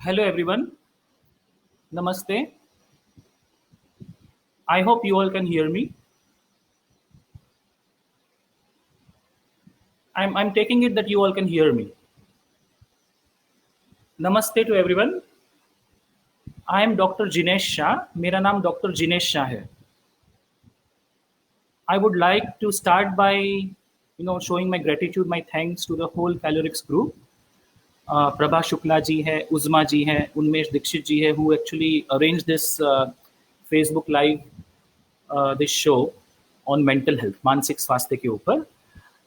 Hello everyone, Namaste. I hope you all can hear me. I'm taking it that you all can hear me. Namaste to everyone. I am Dr. Jinesh Shah. मेरा नाम doctor Jinesh Shah है. I would like to start by showing my gratitude, my thanks to the whole Calorix group. Prabha Shukla ji hai, Uzma ji hai, Unmesh Dikshit ji hai, who actually arranged this Facebook live this show on mental health, मानसिक स्वास्थ्य के ऊपर.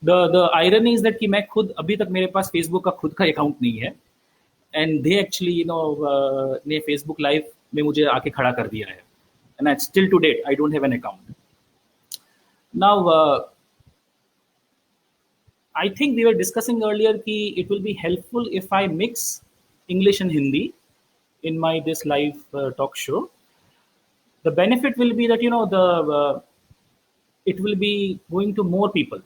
The irony is that कि मैं खुद अभी तक मेरे पास Facebook का खुद का अकाउंट नहीं है, and they actually ने Facebook live में मुझे आके खड़ा कर दिया है, and I still to date I don't have an account. Now I think we were discussing earlier कि it will be helpful if I mix English and Hindi in my this live talk show. The benefit will be that the it will be going to more people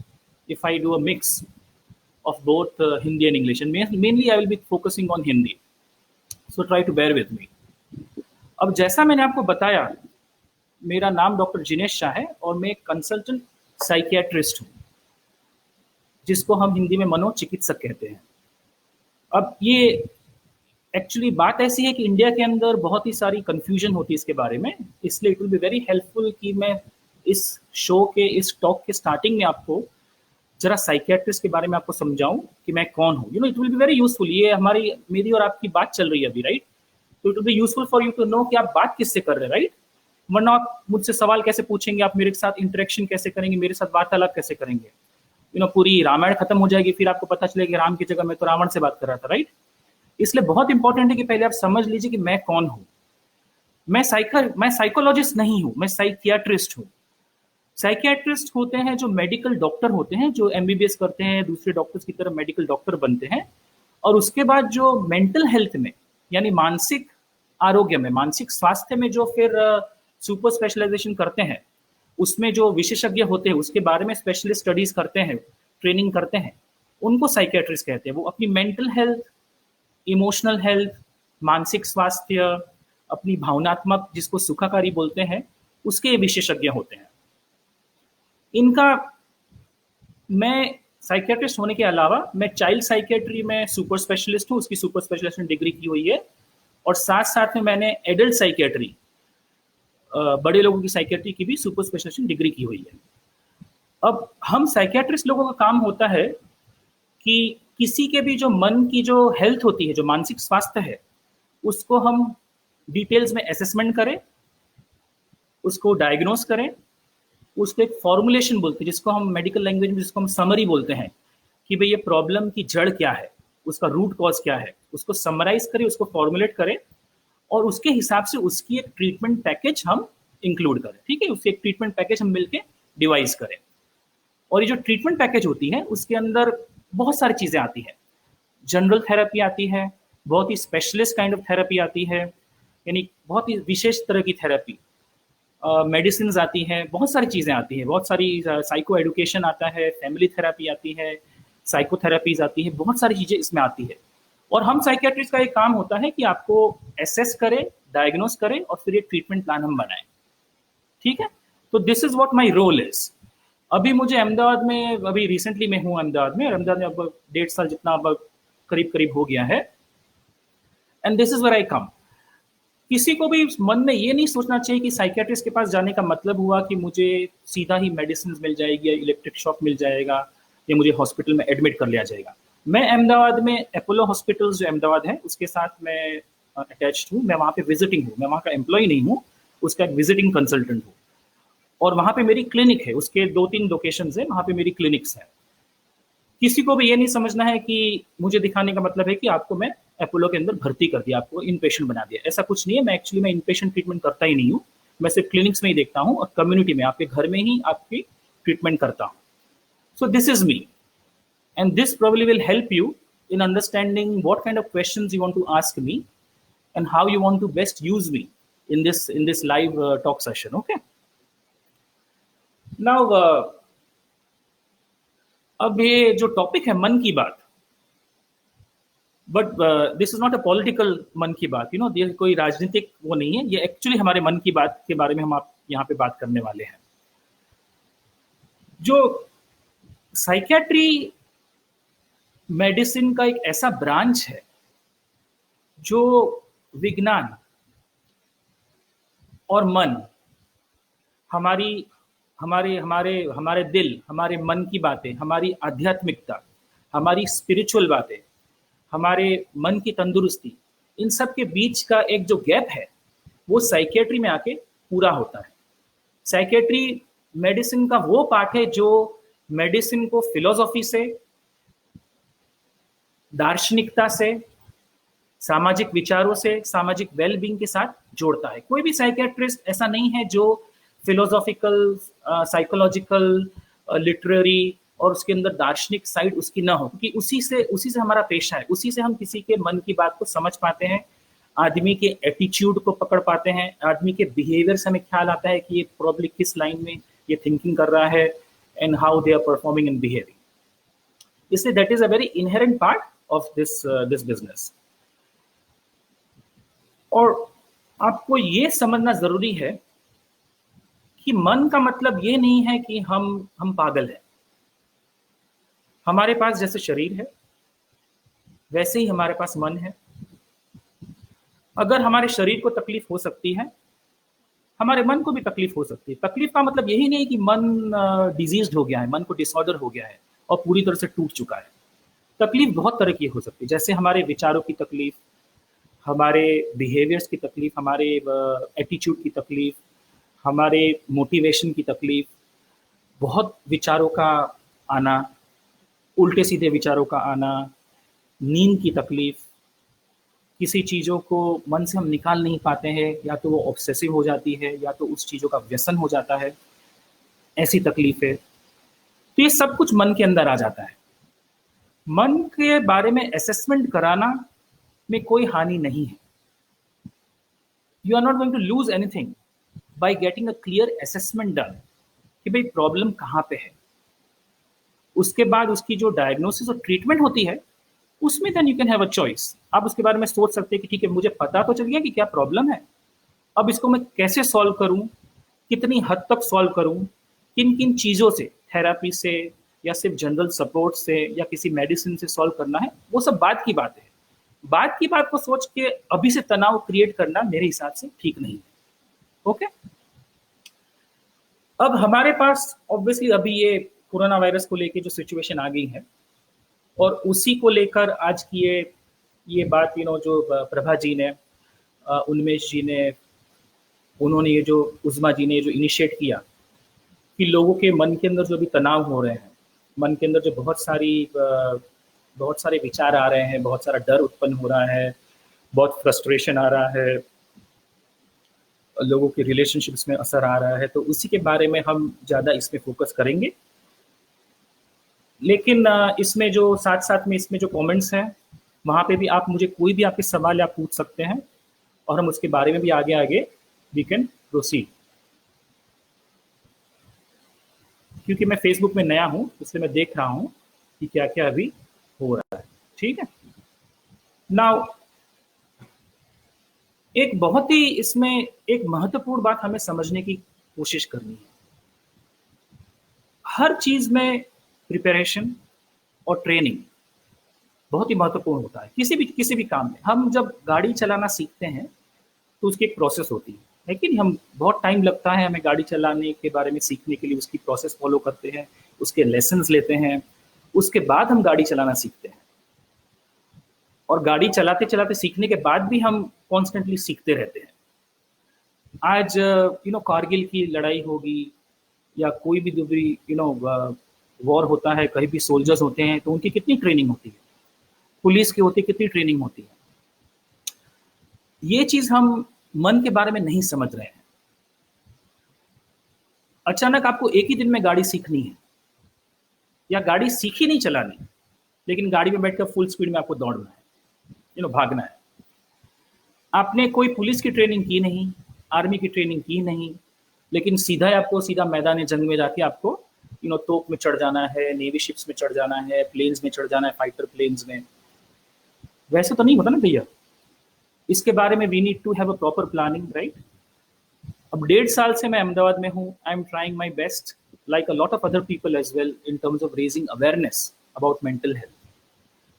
if I do a mix of both Hindi and English, and mainly I will be focusing on Hindi. So try to bear with me. अब जैसा मैंने आपको बताया, मेरा नाम doctor Jinesh Shah है और मैं एक कंसल्टेंट साइकियाट्रिस्ट हूँ, जिसको हम हिंदी में मनोचिकित्सक कहते हैं. अब ये एक्चुअली बात ऐसी है कि इंडिया के अंदर बहुत ही सारी कंफ्यूजन होती है इसके बारे में, इसलिए it will be very helpful कि मैं इस शो के इस टॉक के स्टार्टिंग में आपको जरा साइकियाट्रिस्ट के बारे में आपको समझाऊं कि मैं कौन हूँ. It will be very useful. ये मेरी और आपकी बात चल रही है अभी, राइट? तो it will be useful for you to know कि आप बात किससे कर रहे हैं, राइट? वरना आप मुझसे सवाल कैसे पूछेंगे, आप मेरे साथ इंटरेक्शन कैसे करेंगे, मेरे साथ वार्तालाप कैसे करेंगे? पूरी रामायण खत्म हो जाएगी, फिर आपको पता चलेगा कि राम की जगह मैं तो रावण से बात कर रहा था, राइट? इसलिए बहुत इंपॉर्टेंट है कि पहले आप समझ लीजिए कि मैं कौन हूं. मैं साइकोलॉजिस्ट नहीं हूं, मैं साइकियाट्रिस्ट हूं. साइकियाट्रिस्ट होते हैं जो मेडिकल डॉक्टर होते हैं, जो एमबीबीएस करते हैं, दूसरे डॉक्टर्स की तरह मेडिकल डॉक्टर बनते हैं, और उसके बाद जो मेंटल हेल्थ में यानी मानसिक आरोग्य में, मानसिक स्वास्थ्य में जो फिर सुपर स्पेशलाइजेशन करते हैं, उसमें जो विशेषज्ञ होते हैं, उसके बारे में स्पेशलिस्ट स्टडीज करते हैं, ट्रेनिंग करते हैं, उनको साइकियाट्रिस्ट कहते हैं. वो अपनी मेंटल हेल्थ, इमोशनल हेल्थ, मानसिक स्वास्थ्य, अपनी भावनात्मक, जिसको सुखाकारी बोलते हैं, उसके विशेषज्ञ होते हैं. इनका मैं साइकियाट्रिस्ट होने के अलावा मैं चाइल्ड साइकियाट्री में सुपर स्पेशलिस्ट हूँ, उसकी सुपर स्पेशलाइजेशन डिग्री की हुई है, और साथ साथ में मैंने एडल्ट साइकियाट्री, बड़े लोगों की साइकियाट्री की भी सुपर स्पेशलाइजेशन डिग्री की हुई है. अब हम साइकियाट्रिस्ट लोगों का काम होता है कि किसी के भी जो मन की जो हेल्थ होती है, जो मानसिक स्वास्थ्य है, उसको हम डिटेल्स में असेसमेंट करें, उसको डायग्नोस करें, उसको एक फॉर्मुलेशन बोलते हैं, जिसको हम मेडिकल लैंग्वेज में जिसको हम समरी बोलते हैं, कि भाई ये प्रॉब्लम की जड़ क्या है, उसका रूट कॉज क्या है, उसको समराइज करें, उसको फॉर्मुलेट करें, और उसके हिसाब से उसकी एक ट्रीटमेंट पैकेज हम इंक्लूड करें. ठीक है, उसकी एक ट्रीटमेंट पैकेज हम मिलके डिवाइस करें. और ये जो ट्रीटमेंट पैकेज होती है, उसके अंदर बहुत सारी चीज़ें आती हैं. जनरल थेरेपी आती है, बहुत ही स्पेशलिस्ट काइंड ऑफ थेरेपी आती है, यानी बहुत ही विशेष तरह की थेरेपी, मेडिसिन आती हैं, बहुत सारी चीज़ें आती हैं, बहुत सारी साइको एडुकेशन आता है, फैमिली थेरेपी आती है, साइकोथेरेपीज आती है, बहुत सारी चीज़ें इसमें आती है. और हम साइकियाट्रिस्ट का एक काम होता है कि आपको एसेस करें, डायग्नोस करें, और फिर एक ट्रीटमेंट प्लान हम बनाएं. ठीक है, तो this is what my role is. अभी मुझे अहमदाबाद में, अभी रिसेंटली मैं हूँ अहमदाबाद में, और अहमदाबाद में अब 1.5 साल जितना अब करीब करीब हो गया है. And this is where I come. किसी को भी मन में ये नहीं सोचना चाहिए कि साइकियाट्रिस्ट के पास जाने का मतलब हुआ कि मुझे सीधा ही मेडिसिन मिल जाएगी, या इलेक्ट्रिक शॉक मिल जाएगा, या मुझे हॉस्पिटल में एडमिट कर लिया जाएगा. मैं अहमदाबाद में अपोलो हॉस्पिटल्स जो अहमदाबाद है, उसके साथ मैं अटैच्ड हूँ. मैं वहाँ पे विजिटिंग हूँ, मैं वहाँ का एम्प्लॉय नहीं हूँ, उसका एक विजिटिंग कंसल्टेंट हूँ. और वहाँ पे मेरी क्लिनिक है, उसके 2-3 लोकेशंस है, वहाँ पे मेरी क्लिनिक्स हैं. किसी को भी ये नहीं समझना है कि मुझे दिखाने का मतलब है कि आपको मैं अपोलो के अंदर भर्ती कर दिया, आपको इन पेशेंट बना दिया. ऐसा कुछ नहीं है. मैं इन पेशेंट ट्रीटमेंट करता ही नहीं हूँ. मैं सिर्फ क्लिनिक्स में ही देखता हूँ, और कम्युनिटी में, आपके घर में ही आपकी ट्रीटमेंट करता हूँ. So this is me, and this probably will help you in understanding what kind of questions you want to ask me, and how you want to best use me in this live talk session. Okay, now अब ये जो topic है मन की बात, but this is not a political मन की बात, ये कोई राजनीतिक वो नहीं है, ये एक्चुअली हमारे मन की बात के बारे में हम आप यहाँ पे बात करने वाले हैं। जो साइकेट्री मेडिसिन का एक ऐसा ब्रांच है जो विज्ञान और मन, हमारी हमारे हमारे हमारे दिल, हमारे मन की बातें, हमारी आध्यात्मिकता, हमारी स्पिरिचुअल बातें, हमारे मन की तंदुरुस्ती, इन सब के बीच का एक जो गैप है वो साइकेट्री में आके पूरा होता है। साइकेट्री मेडिसिन का वो पार्ट है जो मेडिसिन को फिलोसॉफी से, दार्शनिकता से, सामाजिक विचारों से, सामाजिक वेलबींग के साथ जोड़ता है। कोई भी साइकेट्रिस्ट ऐसा नहीं है जो फिलोसॉफिकल, साइकोलॉजिकल, लिटरेरी और उसके अंदर दार्शनिक साइड उसकी ना हो, क्योंकि उसी से हमारा पेशा है, उसी से हम किसी के मन की बात को समझ पाते हैं, आदमी के एटीट्यूड को पकड़ पाते हैं, आदमी के बिहेवियर से हमें ख्याल आता है कि ये प्रॉब्लम किस लाइन में ये थिंकिंग कर रहा है and how they are performing in behaving. इसलिए that is a very inherent part of this business. और आपको ये समझना जरूरी है कि मन का मतलब ये नहीं है कि हम पागल हैं। हमारे पास जैसे शरीर है वैसे ही हमारे पास मन है। अगर हमारे शरीर को तकलीफ हो सकती है, हमारे मन को भी तकलीफ हो सकती है। तकलीफ का मतलब यही नहीं कि मन डिजीज्ड हो गया है, मन को डिसऑर्डर हो गया है और पूरी तरह से टूट चुका है। तकलीफ बहुत तरह की हो सकती है, जैसे हमारे विचारों की तकलीफ, हमारे बिहेवियर्स की तकलीफ, हमारे एटीट्यूड की तकलीफ, हमारे मोटिवेशन की तकलीफ, बहुत विचारों का आना, उल्टे सीधे विचारों का आना, नींद की तकलीफ, किसी चीज़ों को मन से हम निकाल नहीं पाते हैं, या तो वो ऑब्सेसिव हो जाती है या तो उस चीज़ों का व्यसन हो जाता है, ऐसी तकलीफें। तो ये सब कुछ मन के अंदर आ जाता है। मन के बारे में असेसमेंट कराना में कोई हानि नहीं है। You are not going to lose anything by getting a clear assessment done कि भाई प्रॉब्लम कहाँ पे है। उसके बाद उसकी जो डायग्नोसिस और ट्रीटमेंट होती है उसमें then you can have a choice. आप उसके बारे में सोच सकते हैं कि ठीक है, मुझे पता तो चल गया कि क्या प्रॉब्लम है, अब इसको मैं कैसे सॉल्व करूं, कितनी हद तक सॉल्व करूं, किन किन चीज़ों से, थेरेपी से या सिर्फ जनरल सपोर्ट से या किसी मेडिसिन से सॉल्व करना है, वो सब बात की बात है। बात की बात को सोच के अभी से तनाव क्रिएट करना मेरे हिसाब से ठीक नहीं है। ओके, अब हमारे पास ऑब्वियसली अभी ये कोरोना वायरस को लेके जो सिचुएशन आ गई है और उसी को लेकर आज की ये बात जो प्रभा जी ने, उन्मेष जी ने, उन्होंने ये जो उज़मा जी ने जो इनिशिएट किया कि लोगों के मन के अंदर जो भी तनाव हो रहे हैं, मन के अंदर जो बहुत सारे विचार आ रहे हैं, बहुत सारा डर उत्पन्न हो रहा है, बहुत फ्रस्ट्रेशन आ रहा है, लोगों के रिलेशनशिप्स में असर आ रहा है, तो उसी के बारे में हम ज़्यादा इसमें फोकस करेंगे। लेकिन इसमें जो साथ साथ में इसमें जो कमेंट्स हैं वहाँ पे भी आप मुझे कोई भी आपके सवाल आप पूछ सकते हैं और हम उसके बारे में भी आगे आगे वी कैन प्रोसीड। क्योंकि मैं फेसबुक में नया हूँ इसलिए मैं देख रहा हूँ कि क्या क्या अभी हो रहा है। ठीक है, नाउ एक बहुत ही इसमें एक महत्वपूर्ण बात हमें समझने की कोशिश करनी है। हर चीज में प्रिपरेशन और ट्रेनिंग बहुत ही महत्वपूर्ण होता है। किसी भी काम में हम जब गाड़ी चलाना सीखते हैं तो उसकी एक प्रोसेस होती है कि नहीं, हम बहुत टाइम लगता है हमें गाड़ी चलाने के बारे में सीखने के लिए, उसकी प्रोसेस फॉलो करते हैं, उसके लेसन्स लेते हैं, उसके बाद हम गाड़ी चलाना सीखते हैं। और गाड़ी चलाते चलाते सीखने के बाद भी हम कॉन्स्टेंटली सीखते रहते हैं। आज कारगिल की लड़ाई होगी या कोई भी दूसरी वॉर होता है, कहीं भी सोल्जर्स होते हैं तो उनकी कितनी ट्रेनिंग होती है, पुलिस की होती है कितनी ट्रेनिंग होती है। ये चीज हम मन के बारे में नहीं समझ रहे हैं। अचानक आपको एक ही दिन में गाड़ी सीखनी है या गाड़ी सीखी नहीं चलानी, लेकिन गाड़ी में बैठकर फुल स्पीड में आपको दौड़ना है, भागना है। आपने कोई पुलिस की ट्रेनिंग की नहीं, आर्मी की ट्रेनिंग की नहीं, लेकिन सीधा मैदान जंग में जाके आपको तोप में चढ़ जाना है, नेवी शिप्स में चढ़ जाना है, प्लेन्स में चढ़ जाना है, फाइटर प्लेन्स में। वैसे तो नहीं होता ना भैया, इसके बारे में we need to have a proper planning, right. अब 1.5 साल से मैं अहमदाबाद में हूँ, I am trying my best like a lot of other people as well in terms of raising awareness about mental health.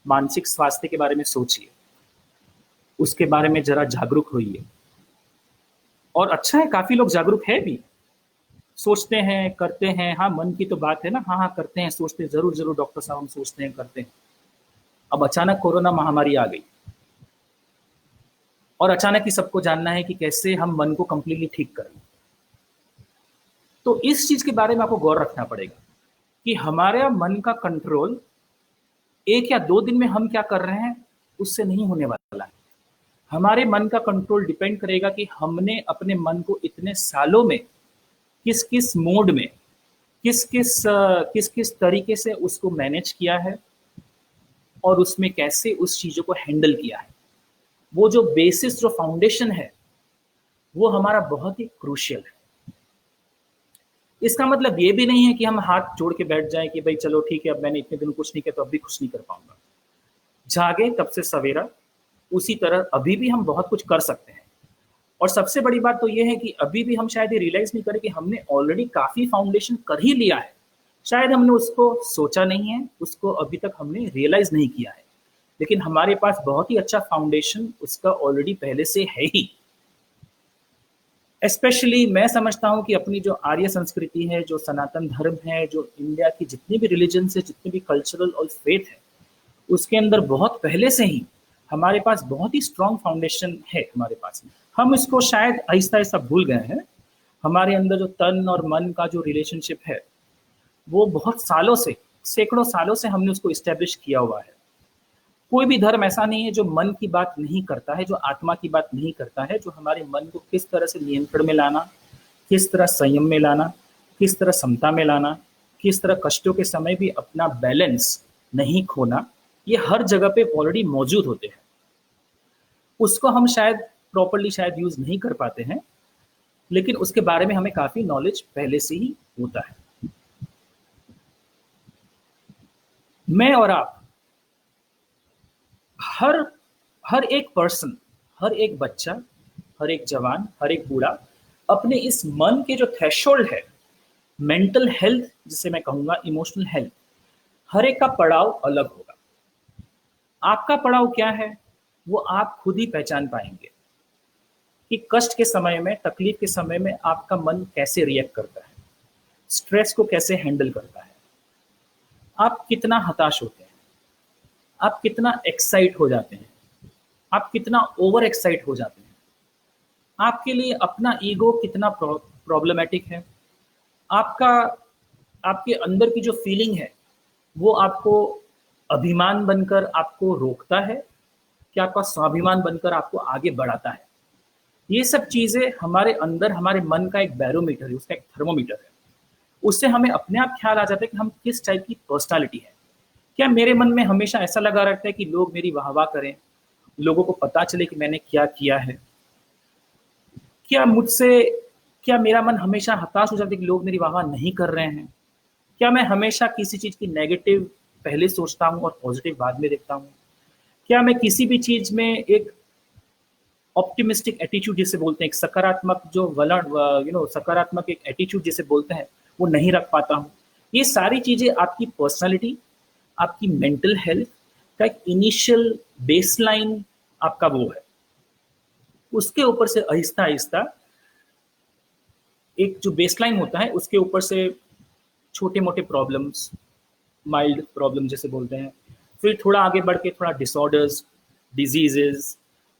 मानसिक स्वास्थ्य के बारे में सोचिए, उसके बारे में जरा जागरूक होइए। और अच्छा है, काफी लोग जागरूक है भी, सोचते हैं, करते हैं। हाँ, मन की तो बात है ना, हाँ हाँ करते हैं, सोचते हैं, जरूर जरूर डॉक्टर साहब हम सोचते हैं, करते हैं। अब अचानक कोरोना महामारी आ गई और अचानक ही सबको जानना है कि कैसे हम मन को कंप्लीटली ठीक करें। तो इस चीज के बारे में आपको गौर रखना पड़ेगा कि हमारे मन का कंट्रोल 1 या 2 दिन में हम क्या कर रहे हैं उससे नहीं होने वाला है। हमारे मन का कंट्रोल डिपेंड करेगा कि हमने अपने मन को इतने सालों में किस किस मोड में, किस किस तरीके से उसको मैनेज किया है और उसमें कैसे उस चीजों को हैंडल किया है। वो जो बेसिस, जो फाउंडेशन है, वो हमारा बहुत ही क्रूशियल है। इसका मतलब ये भी नहीं है कि हम हाथ जोड़ के बैठ जाएं कि भाई चलो ठीक है, अब मैंने इतने दिन कुछ नहीं किया तो अब भी कुछ नहीं कर पाऊंगा। जागे तब से सवेरा, उसी तरह अभी भी हम बहुत कुछ कर सकते हैं। और सबसे बड़ी बात तो ये है कि अभी भी हम शायद ये रियलाइज नहीं करें कि हमने ऑलरेडी काफी फाउंडेशन कर ही लिया है। शायद हमने उसको सोचा नहीं है, उसको अभी तक हमने रियलाइज नहीं किया है, लेकिन हमारे पास बहुत ही अच्छा फाउंडेशन उसका ऑलरेडी पहले से है ही। स्पेशली मैं समझता हूँ कि अपनी जो आर्य संस्कृति है, जो सनातन धर्म है, जो इंडिया की जितनी भी रिलीजन है, जितनी भी कल्चरल और फेथ है, उसके अंदर बहुत पहले से ही हमारे पास बहुत ही स्ट्रॉन्ग फाउंडेशन है हमारे पास। हम इसको शायद आहिस्ता आहिस्ता भूल गए हैं। हमारे अंदर जो तन और मन का जो रिलेशनशिप है, वो बहुत सालों से, सैकड़ों सालों से हमने उसको इस्टेब्लिश किया हुआ है। कोई भी धर्म ऐसा नहीं है जो मन की बात नहीं करता है, जो आत्मा की बात नहीं करता है, जो हमारे मन को किस तरह से नियंत्रण में लाना, किस तरह संयम में लाना, किस तरह समता में लाना, किस तरह कष्टों के समय भी अपना बैलेंस नहीं खोना, ये हर जगह पे ऑलरेडी मौजूद होते हैं। उसको हम शायद प्रॉपरली शायद यूज नहीं कर पाते हैं, लेकिन उसके बारे में हमें काफी नॉलेज पहले से ही होता है। मैं और आप, हर हर एक पर्सन, हर एक बच्चा, हर एक जवान, हर एक बूढ़ा अपने इस मन के जो थ्रेशोल्ड है, मेंटल हेल्थ जिसे मैं कहूंगा, इमोशनल हेल्थ, हर एक का पड़ाव अलग होगा। आपका पड़ाव क्या है वो आप खुद ही पहचान पाएंगे कि कष्ट के समय में, तकलीफ के समय में आपका मन कैसे रिएक्ट करता है, स्ट्रेस को कैसे हैंडल करता है, आप कितना हताश होते हैं, आप कितना एक्साइट हो जाते हैं, आप कितना ओवर एक्साइट हो जाते हैं, आपके लिए अपना ईगो कितना प्रॉब्लमेटिक है, आपका, आपके अंदर की जो फीलिंग है वो आपको अभिमान बनकर आपको रोकता है, क्या आपका स्वाभिमान बनकर आपको आगे बढ़ाता है। ये सब चीजें हमारे अंदर, हमारे मन का एक बैरोमीटर है, उसका एक थर्मोमीटर है। उससे हमें अपने आप ख्याल आ जाता है कि हम किस टाइप की पर्सनालिटी है। क्या मेरे मन में हमेशा ऐसा लगा रहता है कि लोग मेरी वाहवाह करें, लोगों को पता चले कि मैंने क्या किया है? क्या मुझसे, क्या मेरा मन हमेशा हताश हो जाता है कि लोग मेरी वाहवाह नहीं कर रहे हैं? क्या मैं हमेशा किसी चीज की नेगेटिव पहले सोचता हूँ और पॉजिटिव बाद में देखता हूँ? क्या मैं किसी भी चीज में एक ऑप्टिमिस्टिक एटीट्यूड जिसे बोलते हैं, एक सकारात्मक जो वलन, सकारात्मक एक एटीट्यूड जिसे बोलते हैं, वो नहीं रख पाता हूँ? ये सारी चीजें आपकी पर्सनालिटी, आपकी मेंटल हेल्थ का एक इनिशियल बेसलाइन आपका वो है। उसके ऊपर से आहिस्ता आहिस्ता एक जो बेसलाइन होता है, उसके ऊपर से छोटे मोटे प्रॉब्लम्स, माइल्ड प्रॉब्लम जैसे बोलते हैं, फिर थोड़ा आगे बढ़ के थोड़ा डिसऑर्डर्स, डिजीजेस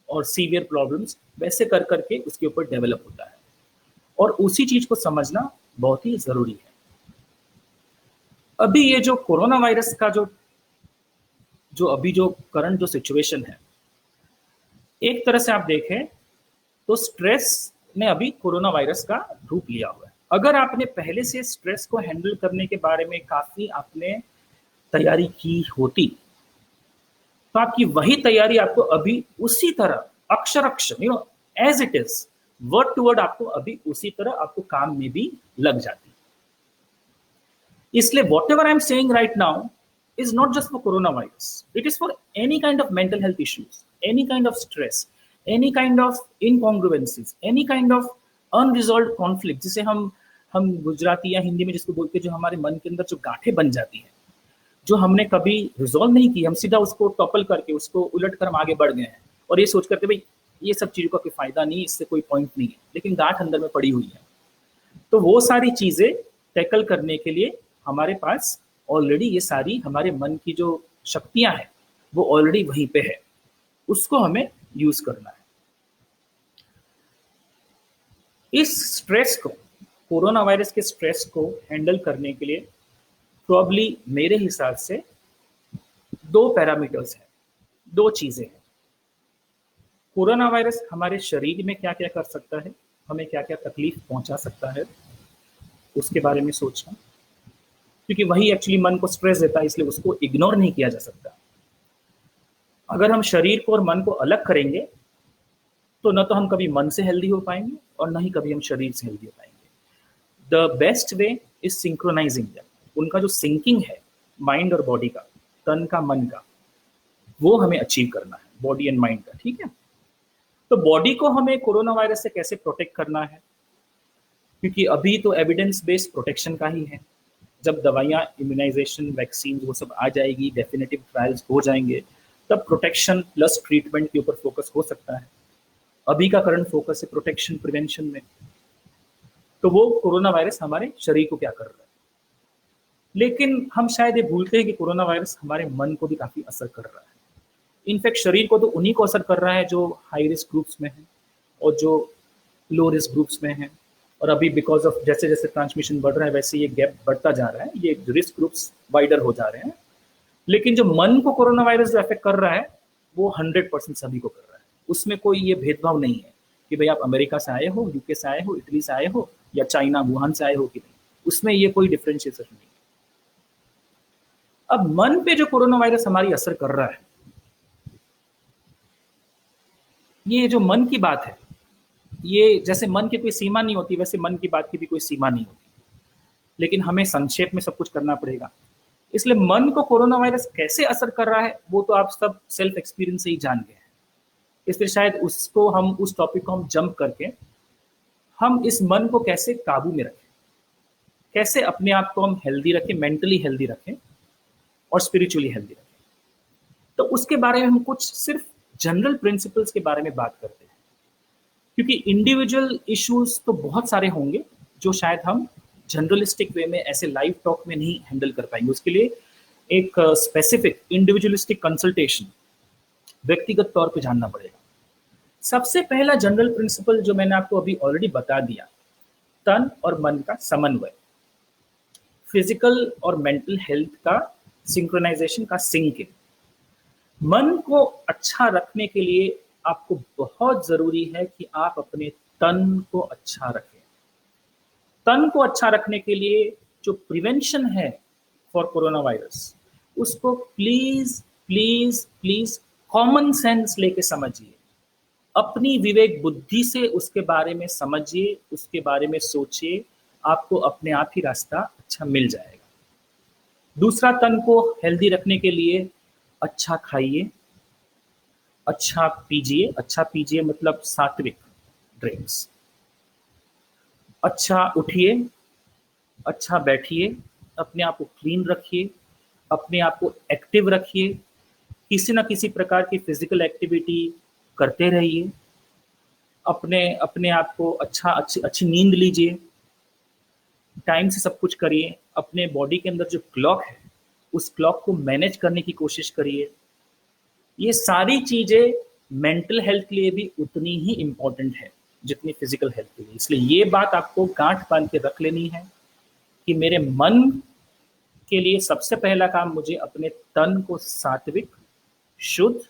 और सीवियर प्रॉब्लम्स, वैसे कर करके उसके ऊपर डेवलप होता है। और उसी चीज को समझना बहुत ही जरूरी है। अभी ये जो कोरोना वायरस का जो जो अभी जो करंट जो सिचुएशन है, एक तरह से आप देखें तो स्ट्रेस ने अभी कोरोना वायरस का रूप लिया हुआ है। अगर आपने पहले से स्ट्रेस को हैंडल करने के बारे में काफी आपने तैयारी की होती, तो आपकी वही तैयारी आपको अभी उसी तरह अक्षर अक्षर, as it is, word to word, आपको अभी उसी तरह आपको काम में भी लग जाती। इसलिए what ever I am saying right now, is not just for coronavirus. It is for any kind of mental health issues, any kind of stress, any kind of incongruencies, any kind of unresolved conflict, जिसे हम गुजराती या हिंदी में जिसको बोलते हैं, जो हमारे मन के अंदर जो गांठें बन जाती हैं, जो हमने कभी रिजॉल्व नहीं की, हम सीधा उसको टॉपल करके, उसको उलट कर हम आगे बढ़ गए हैं और ये सोच करके भाई ये सब चीज़ों का कोई फायदा नहीं, इससे कोई पॉइंट नहीं है, लेकिन गांठ अंदर में पड़ी हुई है। तो वो सारी चीज़ें टैकल करने के लिए हमारे पास ऑलरेडी ये सारी हमारे मन की जो शक्तियां हैं वो ऑलरेडी वहीं पे है, उसको हमें यूज करना है। इस स्ट्रेस को, कोरोना वायरस के स्ट्रेस को हैंडल करने के लिए प्रॉब्ली मेरे हिसाब से दो पैरामीटर्स हैं, दो चीजें हैं। कोरोना वायरस हमारे शरीर में क्या क्या कर सकता है, हमें क्या क्या तकलीफ पहुंचा सकता है, उसके बारे में सोचना, क्योंकि वही एक्चुअली मन को स्ट्रेस देता है, इसलिए उसको इग्नोर नहीं किया जा सकता। अगर हम शरीर को और मन को अलग करेंगे तो न तो हम कभी मन से हेल्दी हो पाएंगे और न ही कभी हम शरीर से हेल्दी हो पाएंगे। The best way is synchronising them. उनका जो सिंकिंग है माइंड और बॉडी का, तन का मन का, वो हमें अचीव करना है, बॉडी एंड माइंड का, ठीक है। तो बॉडी को हमें कोरोना वायरस से कैसे प्रोटेक्ट करना है, क्योंकि अभी तो एविडेंस बेस्ड प्रोटेक्शन का ही है। जब दवाइयाँ, इम्यूनाइजेशन, वैक्सीन वो सब आ जाएगी, डेफिनेटिव ट्रायल्स हो जाएंगे, तब प्रोटेक्शन प्लस ट्रीटमेंट के ऊपर फोकस हो सकता है। अभी का करंट फोकस है प्रोटेक्शन, प्रिवेंशन में। तो वो कोरोना वायरस हमारे शरीर को क्या कर रहा है, लेकिन हम शायद ये भूलते हैं कि कोरोना वायरस हमारे मन को भी काफी असर कर रहा है। इनफैक्ट शरीर को तो उन्हीं को असर कर रहा है जो हाई रिस्क ग्रुप्स में है और जो लो रिस्क ग्रुप्स में है। और अभी बिकॉज ऑफ जैसे जैसे ट्रांसमिशन बढ़ रहा है वैसे ये गैप बढ़ता जा रहा है, ये रिस्क ग्रुप्स वाइडर हो जा रहे हैं। लेकिन जो मन को कोरोना वायरस जो अफेक्ट कर रहा है वो 100% सभी को कर रहा है। उसमें कोई ये भेदभाव नहीं है कि भाई आप अमेरिका से आए हो, यूके से आए हो, इटली से आए हो या चाइना वुहान से आए हो कि नहीं, उसमें ये कोई डिफ्रेंशिएशन नहीं है। अब मन पे जो कोरोना वायरस हमारी असर कर रहा है, ये जो मन की बात है, ये जैसे मन की कोई सीमा नहीं होती वैसे मन की बात की भी कोई सीमा नहीं होती, लेकिन हमें संक्षेप में सब कुछ करना पड़ेगा। इसलिए मन को कोरोना वायरस कैसे असर कर रहा है वो तो आप सब सेल्फ एक्सपीरियंस से ही जान गए हैं। इसलिए शायद उसको हम, उस टॉपिक को हम जंप करके हम इस मन को कैसे काबू में रखें, कैसे अपने आप को हम हेल्दी रखें, मेंटली हेल्दी रखें और स्पिरिचुअली हेल्दी रखें। तो उसके बारे में हम कुछ सिर्फ जनरल प्रिंसिपल्स के बारे में बात करते हैं, क्योंकि इंडिविजुअल इश्यूज तो बहुत सारे होंगे जो शायद हम जनरलिस्टिक वे में ऐसे लाइव टॉक में नहीं हैंडल कर पाएंगे। उसके लिए एक स्पेसिफिक इंडिविजुअलिस्टिक कंसल्टेशन व्यक्तिगत तौर पे जानना पड़ेगा। सबसे पहला जनरल प्रिंसिपल जो मैंने आपको अभी ऑलरेडी बता दिया, तन और मन का समन्वय, फिजिकल और मेंटल हेल्थ का सिंक्रोनाइजेशन का सिंकिंग। मन को अच्छा रखने के लिए आपको बहुत जरूरी है कि आप अपने तन को अच्छा रखें। तन को अच्छा रखने के लिए जो प्रिवेंशन है फॉर कोरोना वायरस, उसको please please please common sense लेके समझिए, अपनी विवेक बुद्धि से उसके बारे में समझिए, उसके बारे में सोचिए, आपको अपने आप ही रास्ता अच्छा मिल जाएगा। दूसरा, तन को हेल्दी रखने के लिए अच्छा खाइए, अच्छा पीजिए। अच्छा पीजिए मतलब सात्विक ड्रिंक्स। अच्छा उठिए, अच्छा बैठिए, अपने आप को क्लीन रखिए, अपने आप को एक्टिव रखिए, किसी ना किसी प्रकार की फिजिकल एक्टिविटी करते रहिए, अपने अपने आप को अच्छी अच्छी नींद लीजिए, टाइम से सब कुछ करिए, अपने बॉडी के अंदर जो क्लॉक है उस क्लॉक को मैनेज करने की कोशिश करिए। ये सारी चीजें मेंटल हेल्थ के लिए भी उतनी ही इम्पोर्टेंट है जितनी फिजिकल हेल्थ के लिए। इसलिए ये बात आपको गांठ बांध के रख लेनी है कि मेरे मन के लिए सबसे पहला काम मुझे अपने तन को सात्विक, शुद्ध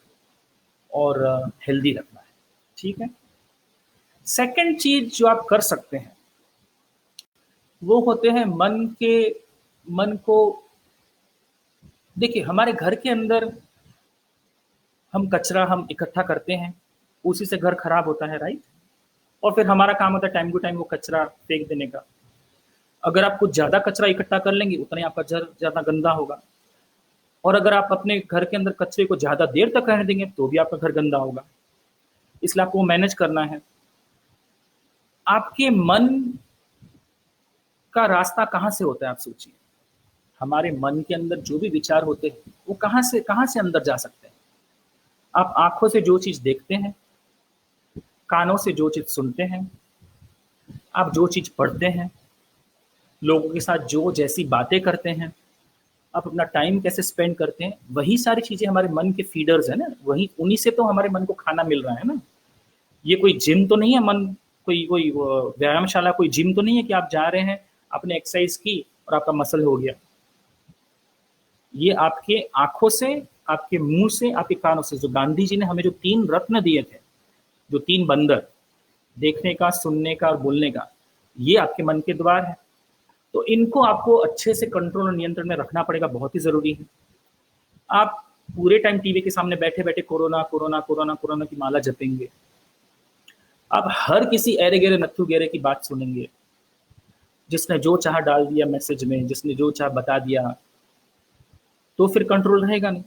और हेल्दी रखना है, ठीक है। सेकंड चीज जो आप कर सकते हैं वो होते हैं मन को देखिए, हमारे घर के अंदर हम कचरा हम इकट्ठा करते हैं, उसी से घर खराब होता है, राइट। और फिर हमारा काम होता है टाइम टू टाइम वो कचरा फेंक देने का। अगर आप कुछ ज्यादा कचरा इकट्ठा कर लेंगे उतना ही आपका घर ज्यादा गंदा होगा। और अगर आप अपने घर के अंदर कचरे को ज्यादा देर तक रहने देंगे तो भी आपका घर गंदा होगा। इसलिए आपको मैनेज करना है। आपके मन का रास्ता कहाँ से होता है, आप सोचिए। हमारे मन के अंदर जो भी विचार होते हैं वो कहाँ से अंदर जा सकते हैं। आप आंखों से जो चीज देखते हैं, कानों से जो चीज सुनते हैं, आप जो चीज पढ़ते हैं, लोगों के साथ जो जैसी बातें करते हैं, आप अपना टाइम कैसे स्पेंड करते हैं, वही सारी चीजें हमारे मन के फीडर्स है ना। वही उन्हीं से तो हमारे मन को खाना मिल रहा है ना। ये कोई जिम तो नहीं है मन, कोई कोई व्यायामशाला, कोई जिम तो नहीं है कि आप जा रहे हैं, आपने एक्सरसाइज की और आपका मसल हो गया। ये आपके आंखों से, आपके मुंह से, आपके कानों से, जो गांधी जी ने हमें जो 3 रत्न दिए थे, जो 3 बंदर, देखने का, सुनने का और बोलने का, ये आपके मन के द्वार है। तो इनको आपको अच्छे से कंट्रोल और नियंत्रण में रखना पड़ेगा, बहुत ही जरूरी है। आप पूरे टाइम टीवी के सामने बैठे बैठे कोरोना कोरोना कोरोना कोरोना की माला जपेंगे, आप हर किसी एरे गेरे नत्थु गेरे की बात सुनेंगे, जिसने जो चाहा डाल दिया मैसेज में, जिसने जो चाहा बता दिया, तो फिर कंट्रोल रहेगा नहीं।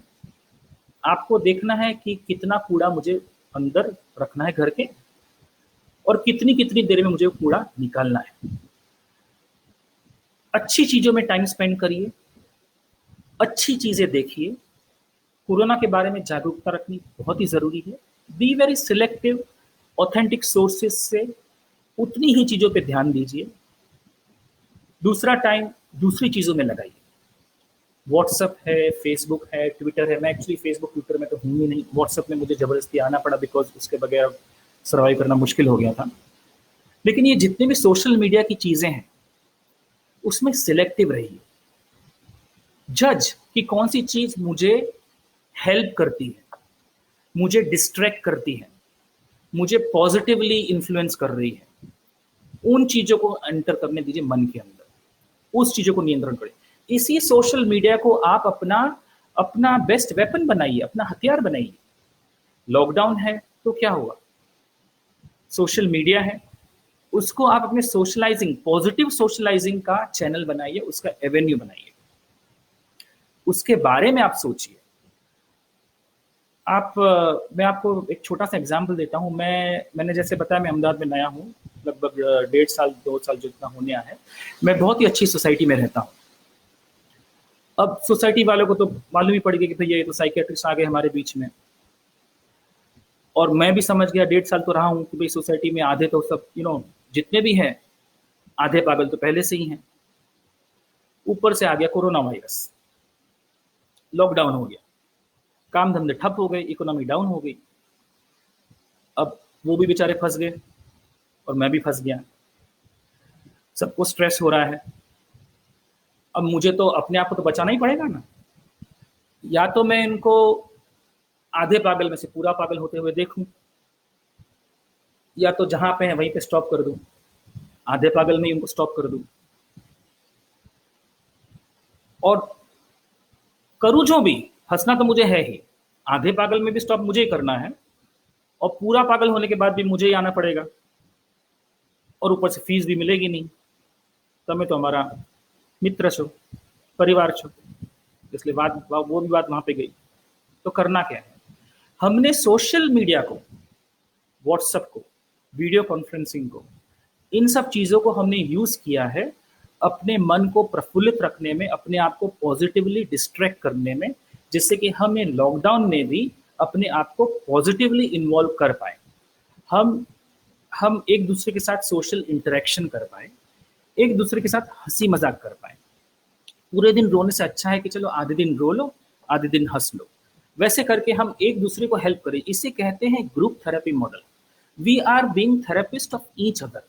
आपको देखना है कि कितना कूड़ा मुझे अंदर रखना है घर के, और कितनी कितनी देर में मुझे कूड़ा निकालना है। अच्छी चीजों में टाइम स्पेंड करिए, अच्छी चीजें देखिए। कोरोना के बारे में जागरूकता रखनी बहुत ही जरूरी है। Be very selective, authentic sources से उतनी ही चीजों पे ध्यान दीजिए। दूसरा टाइम दूसरी चीजों में लगाइए। व्हाट्सएप है, फेसबुक है, ट्विटर है। मैं एक्चुअली फेसबुक ट्विटर में तो हूँ ही नहीं, व्हाट्सएप में मुझे जबरदस्ती आना पड़ा, बिकॉज उसके बगैर सर्वाइव करना मुश्किल हो गया था। लेकिन ये जितने भी सोशल मीडिया की चीजें हैं उसमें सिलेक्टिव रहिए। जज कि कौन सी चीज मुझे हेल्प करती है, मुझे डिस्ट्रैक्ट करती है, मुझे पॉजिटिवली इन्फ्लुएंस कर रही है, उन चीजों को एंटर करने दीजिए मन के अंदर, उस चीजों को नियंत्रण करें। इसी सोशल मीडिया को आप अपना अपना बेस्ट वेपन बनाइए, अपना हथियार बनाइए। लॉकडाउन है तो क्या हुआ, सोशल मीडिया है, उसको आप अपने सोशलाइजिंग, पॉजिटिव सोशलाइजिंग का चैनल बनाइए, उसका एवेन्यू बनाइए, उसके बारे में आप सोचिए। मैं आपको एक छोटा सा एग्जांपल देता हूँ। मैंने जैसे बताया, मैं अहमदाबाद में नया हूँ, लगभग 1.5 साल 2 साल जितना होने आया है। मैं बहुत ही अच्छी सोसाइटी में रहता हूँ। अब सोसाइटी वालों को तो मालूम ही पड़ गया कि भैया ये तो साइकियाट्रिस्ट आ गए हमारे बीच में। और मैं भी समझ गया, 1.5 साल तो रहा हूँ, कि भाई सोसाइटी में आधे तो सब जितने भी हैं, आधे पागल तो पहले से ही हैं। ऊपर से आ गया कोरोना वायरस, लॉकडाउन हो गया, काम धंधे ठप हो गए, इकोनॉमी डाउन हो गई। अब वो भी बेचारे फंस गए और मैं भी फंस गया। सबको स्ट्रेस हो रहा है। अब मुझे तो अपने आप को तो बचाना ही पड़ेगा ना। या तो मैं इनको आधे पागल में से पूरा पागल होते हुए देखूं, या तो जहां पे हैं वहीं पे स्टॉप कर दूं, आधे पागल में ही उनको स्टॉप कर दूं। और करूं जो भी, फंसना तो मुझे है ही। आधे पागल में भी स्टॉप मुझे ही करना है, और पूरा पागल होने के बाद भी मुझे ही आना पड़ेगा, और ऊपर से फीस भी मिलेगी नहीं। તમે तो हमारा मित्र छो, परिवार छो, इसलिए वो भी बात वहां पे गई। तो करना क्या है, हमने सोशल मीडिया को, व्हाट्सएप को, वीडियो कॉन्फ्रेंसिंग को, इन सब चीजों को हमने यूज किया है अपने मन को प्रफुल्लित रखने में, अपने आप को पॉजिटिवली डिस्ट्रैक्ट करने में, जिससे कि हम ये लॉकडाउन में भी अपने आप को पॉजिटिवली इन्वॉल्व कर पाए। हम एक दूसरे के साथ सोशल इंटरेक्शन कर पाए, एक दूसरे के साथ हंसी मजाक कर पाए। पूरे दिन रोने से अच्छा है कि चलो आधे दिन रो लो, आधे दिन हंस लो। वैसे करके हम एक दूसरे को हेल्प करें। इसे कहते हैं group therapy model. We are being therapist of each other.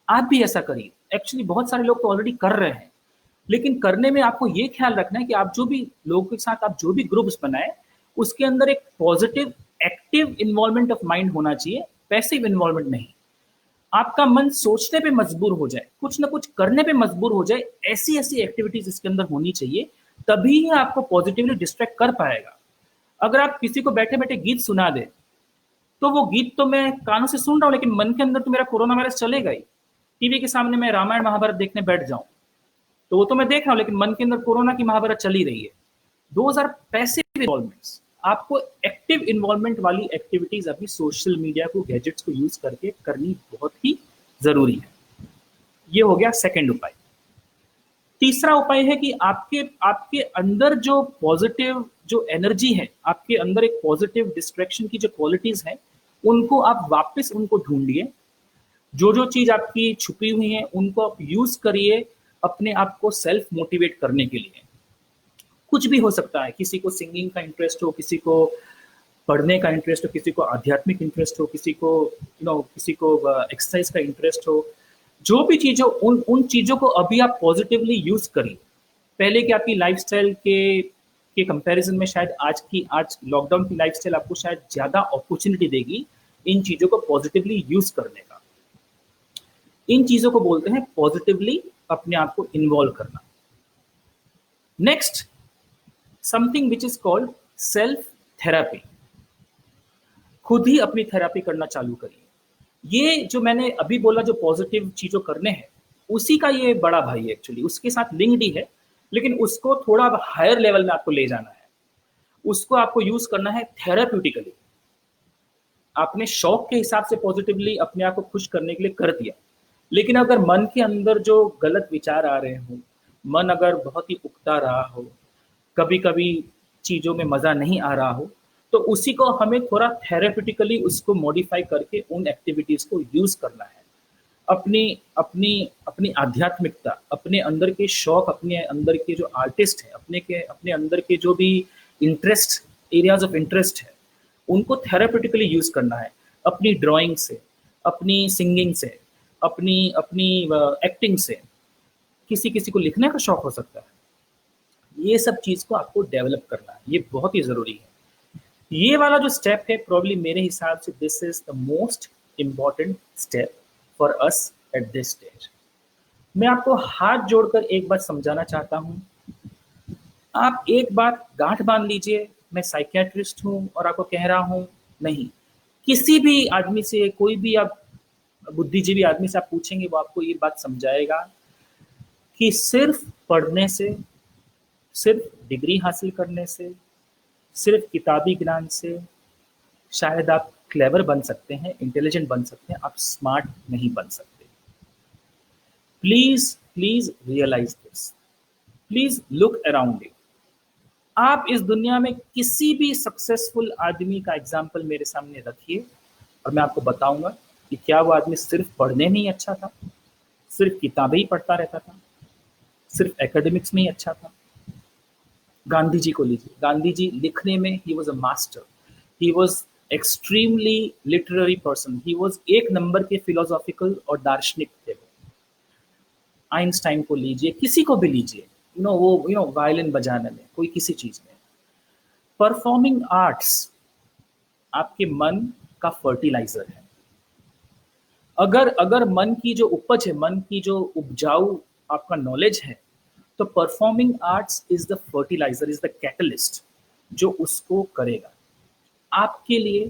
आप भी ऐसा करिए। एक्चुअली बहुत सारे लोग तो ऑलरेडी कर रहे हैं, लेकिन करने में आपको ये ख्याल रखना है कि आप जो भी लोगों के साथ आप जो भी ग्रुप्स बनाए, उसके अंदर एक positive active involvement of mind होना चाहिए, पैसिव इन्वॉल्वमेंट नहीं। आपका मन सोचने पे मजबूर हो जाए, कुछ ना कुछ करने पे मजबूर हो जाए, ऐसी ऐसी एक्टिविटीज इसके अंदर होनी चाहिए, तभी ये आपको पॉजिटिवली डिस्ट्रैक्ट कर पाएगा। अगर आप किसी को बैठे बैठे गीत सुना दे, तो वो गीत तो मैं कानों से सुन रहा हूँ, लेकिन मन के अंदर तो मेरा कोरोना वायरस चलेगा ही। टीवी के सामने मैं रामायण महाभारत देखने बैठ जाऊं, तो वो तो मैं देख रहा हूँ, लेकिन मन के अंदर कोरोना की महाभारत चली रही है। Those are passive involvements. आपको एक्टिव इन्वॉल्वमेंट वाली एक्टिविटीज अभी सोशल मीडिया को, गैजेट्स को यूज करके करनी बहुत ही जरूरी है। ये हो गया सेकंड उपाय। तीसरा उपाय है कि आपके आपके अंदर जो पॉजिटिव जो एनर्जी है, आपके अंदर एक पॉजिटिव डिस्ट्रैक्शन की जो क्वालिटीज हैं, उनको आप वापस उनको ढूंढिए। जो जो चीज आपकी छुपी हुई है उनको आप यूज करिए अपने आप को सेल्फ मोटिवेट करने के लिए। कुछ भी हो सकता है, किसी को सिंगिंग का इंटरेस्ट हो, किसी को पढ़ने का इंटरेस्ट हो, किसी को आध्यात्मिक इंटरेस्ट हो, किसी को किसी को एक्सरसाइज का इंटरेस्ट हो। जो भी चीज हो, उन उन चीजों को अभी आप पॉजिटिवली यूज करिए। पहले की आपकी लाइफस्टाइल के कंपैरिजन में शायद आज लॉकडाउन की लाइफस्टाइल आपको शायद ज्यादा अपॉर्चुनिटी देगी इन चीजों को पॉजिटिवली यूज करने का। इन चीजों को बोलते हैं पॉजिटिवली अपने आप को इन्वॉल्व करना। Next, something which is called self therapy. खुद ही अपनी थेरेपी करना चालू करिए। ये जो मैंने अभी बोला, जो पॉजिटिव चीजों करने हैं, उसी का ये बड़ा भाई है एक्चुअली, उसके साथ लिंक्ड ही है, लेकिन उसको थोड़ा हायर लेवल में आपको ले जाना है। उसको आपको यूज करना है थेराप्यूटिकली। आपने शौक के हिसाब से पॉजिटिवली अपने आप को खुश करने के लिए कर दिया, लेकिन अगर मन के अंदर जो गलत विचार आ रहे हो, मन अगर बहुत ही उकता रहा हो, कभी कभी चीजों में मजा नहीं आ रहा हो, तो उसी को हमें थोड़ा थेरेप्यूटिकली उसको मॉडिफाई करके उन एक्टिविटीज को यूज करना है। अपनी अपनी अपनी आध्यात्मिकता, अपने अंदर के शौक, अपने अंदर के जो आर्टिस्ट है, अपने अंदर के जो भी इंटरेस्ट, एरियाज ऑफ इंटरेस्ट है, उनको थेरेप्यूटिकली यूज करना है। अपनी ड्राइंग से, अपनी सिंगिंग से, अपनी अपनी एक्टिंग से। किसी किसी को लिखने का शौक हो सकता है। ये सब चीज को आपको डेवलप करना है, ये बहुत ही जरूरी है। ये वाला जो स्टेप है, प्रॉब्ली मेरे हिसाब से this is the most important step for us at this stage. मैं आपको हाथ जोड़कर एक बात समझाना चाहता हूं। आप एक बात गांठ बांध लीजिए, मैं साइकियाट्रिस्ट हूं और आपको कह रहा हूं, नहीं। किसी भी आदमी से, कोई भी आप बुद्धिजीवी आदमी से आप पूछेंगे, वो आपको ये बात समझाएगा कि सिर्फ पढ़ने से, सिर्फ डिग्री हासिल करने से, सिर्फ किताबी ज्ञान से शायद आप क्लेवर बन सकते हैं, इंटेलिजेंट बन सकते हैं, आप स्मार्ट नहीं बन सकते। Please please realize this. Please look around you. आप इस दुनिया में किसी भी सक्सेसफुल आदमी का एग्जाम्पल मेरे सामने रखिए और मैं आपको बताऊंगा कि क्या वो आदमी सिर्फ पढ़ने में ही अच्छा था, सिर्फ किताबें ही पढ़ता रहता था, सिर्फ एकेडमिक्स में ही अच्छा था। गांधी जी को लीजिए। गांधी जी लिखने में he was a master, he was extremely literary person, he was एक नंबर के फिलोसॉफिकल और दार्शनिक थे। आइंस्टाइन को लीजिए, किसी को भी लीजिए, वो वायलिन बजाने में, कोई किसी चीज में। परफॉर्मिंग आर्ट्स आपके मन का फर्टिलाइजर है। अगर अगर मन की जो उपज है, मन की जो उपजाऊ आपका नॉलेज है, तो performing arts is the fertilizer, is the catalyst जो उसको करेगा। आपके लिए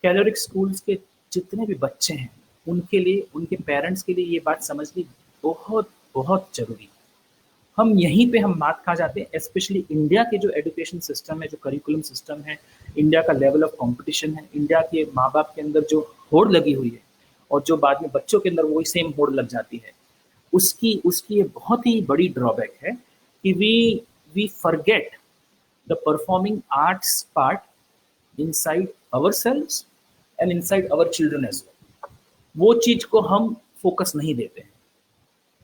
कैलोरिक स्कूल्स के जितने भी बच्चे हैं, उनके लिए, उनके पेरेंट्स के लिए ये बात समझनी बहुत बहुत जरूरी है। हम यहीं पे हम मात खा जाते हैं, स्पेशली इंडिया के जो एजुकेशन सिस्टम है, जो करिकुलम सिस्टम है, इंडिया का लेवल ऑफ कंपटीशन है, इंडिया के माँ बाप के अंदर जो होड़ लगी हुई है और जो बाद में बच्चों के अंदर वही सेम होड़ लग जाती है, उसकी उसकी ये बहुत ही बड़ी ड्रॉबैक है कि we forget the performing arts part inside ourselves and inside our children as well. वो चीज को हम फोकस नहीं देते हैं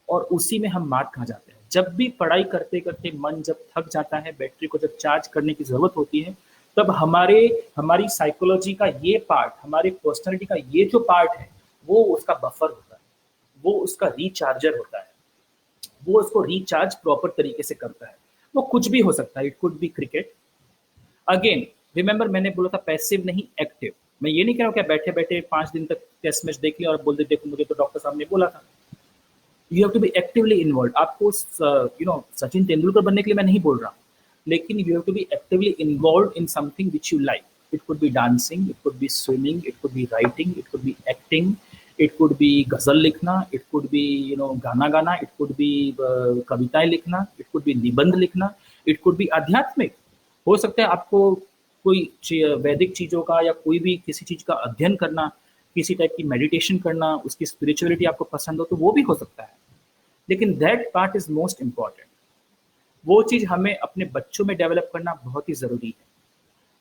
और उसी में हम मात खा जाते हैं। जब भी पढ़ाई करते करते मन जब थक जाता है, बैटरी को जब चार्ज करने की जरूरत होती है, तब हमारी साइकोलॉजी का ये पार्ट, हमारी पर्सनालिटी का ये जो पार्ट है, वो उसका बफर होता है, वो उसका रिचार्जर होता है, वो उसको रिचार्ज प्रॉपर तरीके से करता है। वो कुछ भी हो सकता है, it could B cricket. Again remember, मैंने बोला था पैसिव नहीं, एक्टिव। मैं ये नहीं कह रहा हूँ क्या बैठे बैठे 5 दिन तक टेस्ट मैच देख लिया और बोल दे देखो मुझे तो डॉक्टर साहब ने बोला था। You have to be actively involve. आपको सचिन तेंदुलकर बनने के लिए मैं नहीं बोल रहा हूँ, लेकिन you have to be actively involve in something which you like. It could be dancing, it could be swimming, it could be writing, it could be acting, it could be गजल लिखना, इट कुड बी गाना गाना, it could B कविताएं लिखना, it could B निबंध लिखना, it could B आध्यात्मिक, हो सकता है आपको कोई वैदिक चीज़ों का या कोई भी किसी चीज़ का अध्ययन करना, किसी टाइप की मेडिटेशन करना, उसकी स्पिरिचुअलिटी आपको पसंद हो तो वो भी हो सकता है। लेकिन that part is most important. वो चीज़ हमें अपने बच्चों में डेवलप करना बहुत ही ज़रूरी है।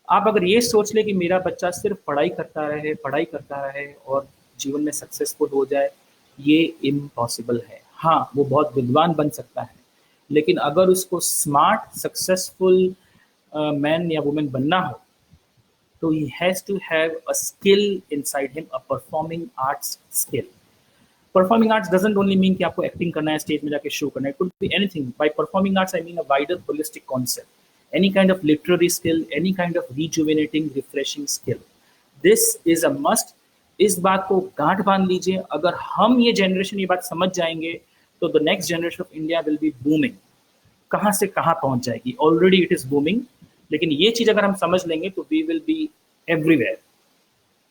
आप अगर ये सोच लें कि मेरा बच्चा सिर्फ पढ़ाई करता रहे और जीवन में सक्सेसफुल हो जाए, ये इम्पॉसिबल है। हाँ, वो बहुत विद्वान बन सकता है, लेकिन अगर उसको स्मार्ट, सक्सेसफुल मैन या वुमन बनना हो, तो he has to have a skill inside him, a performing arts skill. Performing arts doesn't only mean कि आपको एक्टिंग करना है, स्टेज में जाके शो करना है. It could be anything. By performing arts, I mean a wider holistic concept. Any kind of literary skill, any kind of rejuvenating, refreshing skill. This is a must. इस बात को गांठ बांध लीजिए. अगर हम ये जनरेशन ये बात समझ जाएंगे, तो the next generation of India will be booming. कहाँ से कहाँ पहुंच जाएगी. ऑलरेडी इट इज बूमिंग, लेकिन ये चीज अगर हम समझ लेंगे तो we will be everywhere,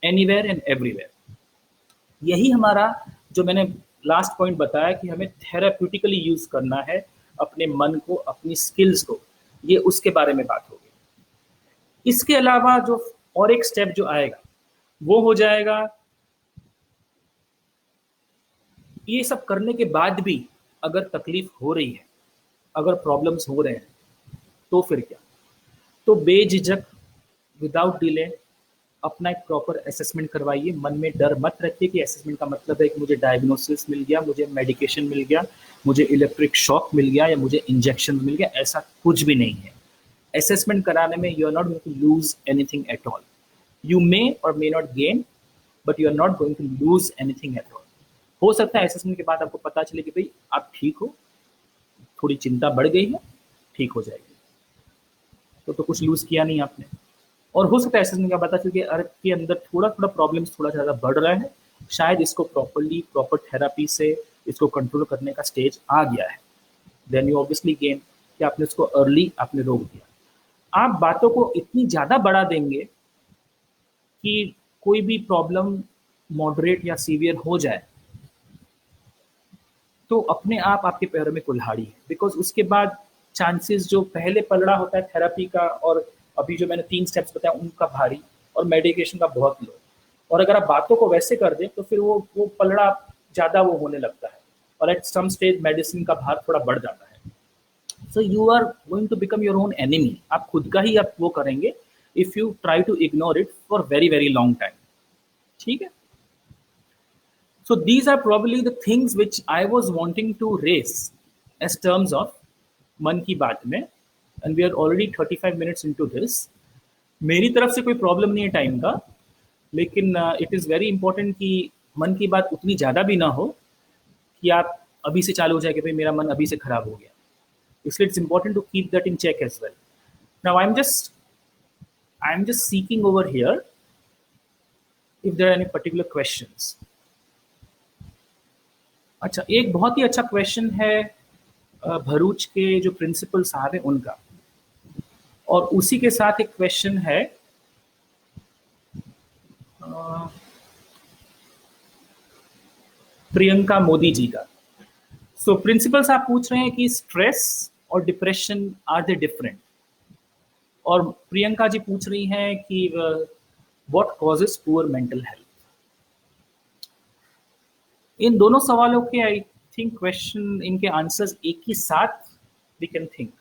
anywhere and everywhere. यही हमारा जो मैंने लास्ट पॉइंट बताया कि हमें थेराप्यूटिकली यूज करना है अपने मन को, अपनी स्किल्स को, ये उसके बारे में बात होगी. इसके अलावा जो और एक स्टेप जो आएगा वो हो जाएगा, ये सब करने के बाद भी अगर तकलीफ हो रही है, अगर प्रॉब्लम्स हो रहे हैं, तो फिर क्या. तो बेझिझक, विदाउट डिले अपना एक प्रॉपर असेसमेंट करवाइए. मन में डर मत रखिए कि असेसमेंट का मतलब है कि मुझे डायग्नोसिस मिल गया, मुझे मेडिकेशन मिल गया, मुझे इलेक्ट्रिक शॉक मिल गया या मुझे इंजेक्शन मिल गया. ऐसा कुछ भी नहीं है. असेसमेंट कराने में you are not going to lose anything at all. You may और may not gain, but you are not going to lose anything at all. हो सकता है असेसमेंट के बाद आपको पता चले कि भाई आप ठीक हो, थोड़ी चिंता बढ़ गई है, ठीक हो जाएगी, तो कुछ लूज किया नहीं आपने. और हो सकता है असेसमेंट का पता चल के अर्थ के अंदर थोड़ा थोड़ा प्रॉब्लम्स थोड़ा ज़्यादा बढ़ रहा है, शायद इसको प्रॉपर थेरापी से इसको कंट्रोल करने का स्टेज आ गया है. देन यू ऑब्वियसली गेन कि आपने उसको अर्ली आपने रोक दिया. आप बातों को इतनी ज़्यादा बढ़ा देंगे कि कोई भी प्रॉब्लम मॉडरेट या सीवियर हो जाए तो अपने आप आपके पैरों में कुल्हाड़ी है. बिकॉज उसके बाद चांसेस जो पहले पलड़ा होता है थेरापी का और अभी जो मैंने 3 स्टेप्स बताया उनका भारी और मेडिकेशन का बहुत लो. और अगर आप बातों को वैसे कर दें तो फिर वो पलड़ा ज़्यादा वो होने लगता है और एट सम स्टेज मेडिसिन का भार थोड़ा बढ़ जाता है. So you are going to become your own enemy. आप खुद का ही आप वो करेंगे if you try to ignore it for very very long time. ठीक है. So these are probably the things which I was wanting to raise as terms of मन की बात में, and we are already 35 minutes into this. मेरी तरफ से कोई प्रॉब्लम नहीं है टाइम का, लेकिन इट इज़ वेरी इंपॉर्टेंट कि मन की बात उतनी ज़्यादा भी ना हो कि आप अभी से चालू हो जाए कि भाई मेरा मन अभी से खराब हो गया. इसलिए it's important to keep that in check as well. Now I am just seeking over here if there are any particular questions. अच्छा, एक बहुत ही अच्छा क्वेश्चन है भरूच के जो प्रिंसिपल साहब हैं उनका, और उसी के साथ एक क्वेश्चन है प्रियंका मोदी जी का. सो प्रिंसिपल साहब पूछ रहे हैं कि स्ट्रेस और डिप्रेशन आर दे डिफरेंट, और प्रियंका जी पूछ रही हैं कि what causes poor mental health. इन दोनों सवालों के आई थिंक क्वेश्चन, इनके आंसर्स एक ही साथ वी कैन थिंक.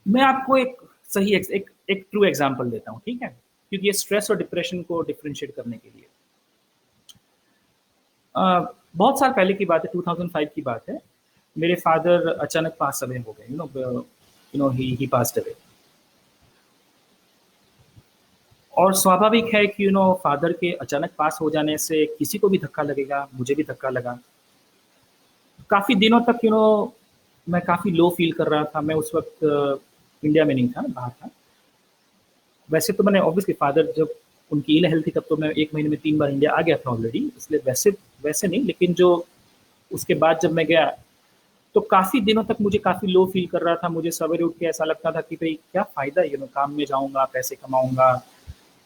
मैं आपको एक सही एक ट्रू एग्जांपल देता हूं, ठीक है, क्योंकि ये स्ट्रेस और डिप्रेशन को डिफरेंशिएट करने के लिए. बहुत साल पहले की बात है, 2005 की बात है. मेरे फादर अचानक पास अवे हो गए. You know he passed away. और स्वाभाविक है कि फादर के अचानक पास हो जाने से किसी को भी धक्का लगेगा, मुझे भी धक्का लगा. काफ़ी दिनों तक मैं काफ़ी लो फील कर रहा था. मैं उस वक्त इंडिया में नहीं था, बाहर था. वैसे तो मैंने ऑब्वियसली फादर जब उनकी इल हेल्थ थी तब तो मैं 1 महीने में 3 बार इंडिया आ गया था ऑलरेडी, इसलिए वैसे नहीं. लेकिन जो उसके बाद जब मैं गया तो काफ़ी दिनों तक मुझे काफ़ी लो फील कर रहा था. मुझे सवेरे उठ के ऐसा लगता था कि भाई क्या फ़ायदा, काम में जाऊँगा, पैसे कमाऊँगा,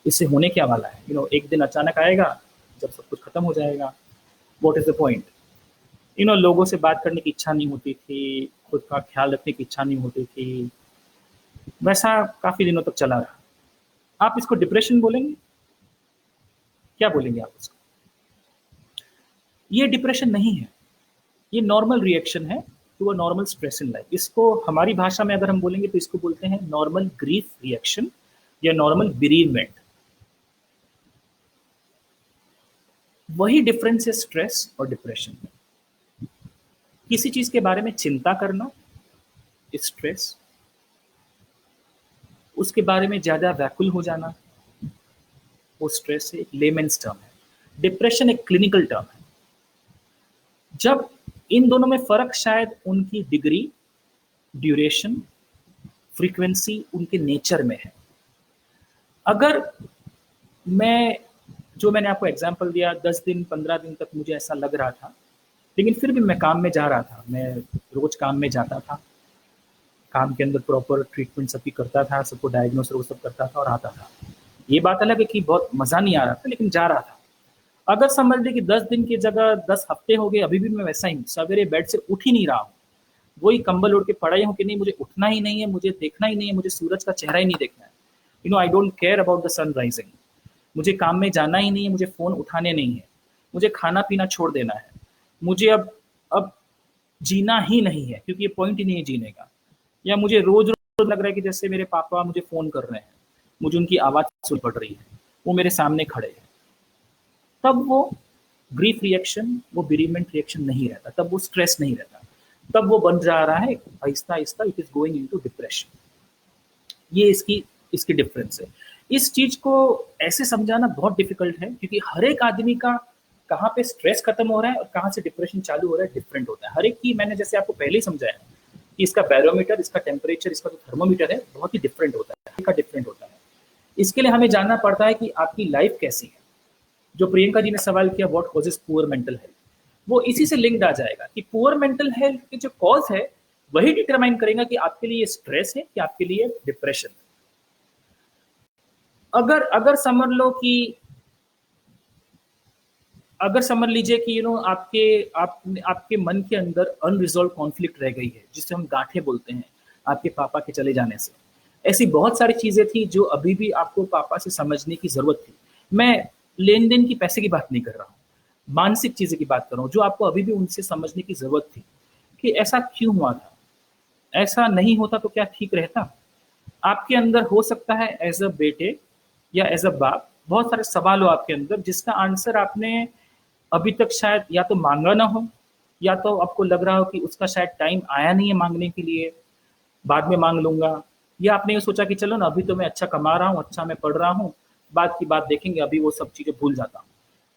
इससे होने क्या वाला है. एक दिन अचानक आएगा जब सब कुछ खत्म हो जाएगा. What is the point. लोगों से बात करने की इच्छा नहीं होती थी, खुद का ख्याल रखने की इच्छा नहीं होती थी। वैसा काफी दिनों तक चला रहा। आप इसको डिप्रेशन बोलेंगे? क्या बोलेंगे आप उसको? ये डिप्रेशन नहीं है, ये नॉर्मल रिएक्शन है to a normal stress in life. इसको हमारी भाषा में अगर हम बोलेंगे तो इसको बोलते हैं नॉर्मल ग्रीफ रिएक्शन या नॉर्मल bereavement। वही डिफरेंस है स्ट्रेस और डिप्रेशन में। किसी चीज के बारे में चिंता करना स्ट्रेस, उसके बारे में ज्यादा व्याकुल हो जाना वो स्ट्रेस एक लेमेन्स टर्म है। डिप्रेशन एक क्लिनिकल टर्म है। जब इन दोनों में फर्क शायद उनकी डिग्री, ड्यूरेशन, फ्रीक्वेंसी, उनके नेचर में है। अगर मैं जो मैंने आपको एग्जांपल दिया 10 दिन 15 दिन तक मुझे ऐसा लग रहा था, लेकिन फिर भी मैं काम में जा रहा था, मैं रोज काम में जाता था, काम के अंदर प्रॉपर ट्रीटमेंट सबकी करता था, सबको डायग्नोस वो सब करता था और आता था। ये बात अलग है कि बहुत मजा नहीं आ रहा था, लेकिन जा रहा था। अगर समझ लीजिए कि 10 दिन की जगह 10 हफ्ते हो गए, अभी भी मैं वैसा ही हूँ, सवेरे बेड से उठ ही नहीं रहा हूँ, वही कंबल ओढ़ के पड़ा ही हूँ कि नहीं मुझे उठना ही नहीं है, मुझे देखना ही नहीं है, मुझे सूरज का चेहरा ही नहीं देखना है। I don't care about the sun rising. मुझे काम में जाना ही नहीं है, मुझे फोन उठाने नहीं है, मुझे खाना पीना छोड़ देना है, मुझे अब जीना ही नहीं है, क्योंकि ये पॉइंट ही नहीं है जीने का। या मुझे रोज रोज लग रहा है कि जैसे मेरे पापा मुझे फोन कर रहे हैं, मुझे उनकी आवाज सुन पड़ रही है, वो मेरे सामने खड़े हैं, तब वो ग्रीफ रिएक्शन, वो बेरीमेंट रिएक्शन नहीं रहता, तब वो स्ट्रेस नहीं रहता, तब वो बन जा रहा है Aahista Aahista, it is going into depression. ये इसकी इसकी डिफरेंस है। इस चीज को ऐसे समझाना बहुत डिफिकल्ट है, क्योंकि हर एक आदमी का कहाँ पे स्ट्रेस खत्म हो रहा है और कहाँ से डिप्रेशन चालू हो रहा है डिफरेंट होता है। हर एक की, मैंने जैसे आपको पहले ही समझाया कि इसका बैरोमीटर, इसका टेम्परेचर, इसका जो थर्मोमीटर है बहुत ही डिफरेंट होता है, हर का डिफरेंट होता है। इसके लिए हमें जानना पड़ता है कि आपकी लाइफ कैसी है। जो प्रियंका जी ने सवाल किया what causes poor mental health, वो इसी से लिंक्ड आ जाएगा कि पुअर मेंटल हेल्थ के जो कॉज है वही डिटरमाइन करेगा कि आपके लिए स्ट्रेस है कि आपके लिए डिप्रेशन है। अगर अगर समझ लो कि अगर समझ लीजिए कि आपके मन के अंदर अनरिजॉल्व कॉन्फ्लिक्ट रह गई है, जिसे हम गांठें बोलते हैं, आपके पापा के चले जाने से। ऐसी बहुत सारी चीजें थी जो अभी भी आपको पापा से समझने की जरूरत थी। मैं लेन देन की, पैसे की बात नहीं कर रहा हूँ, मानसिक चीजें की बात कर रहा हूँ, जो आपको अभी भी उनसे समझने की जरूरत थी कि ऐसा क्यों हुआ था, ऐसा नहीं होता तो क्या ठीक रहता। आपके अंदर हो सकता है एज अ बेटे या एज अ बाप बहुत सारे सवाल हो आपके अंदर, जिसका आंसर आपने अभी तक शायद या तो मांगा ना हो, या तो आपको लग रहा हो कि उसका शायद टाइम आया नहीं है मांगने के लिए, बाद में मांग लूंगा। या आपने ये सोचा कि चलो ना, अभी तो मैं अच्छा कमा रहा हूँ, अच्छा मैं पढ़ रहा हूँ, बाद की बात देखेंगे, अभी वो सब चीजें भूल जाता हूँ।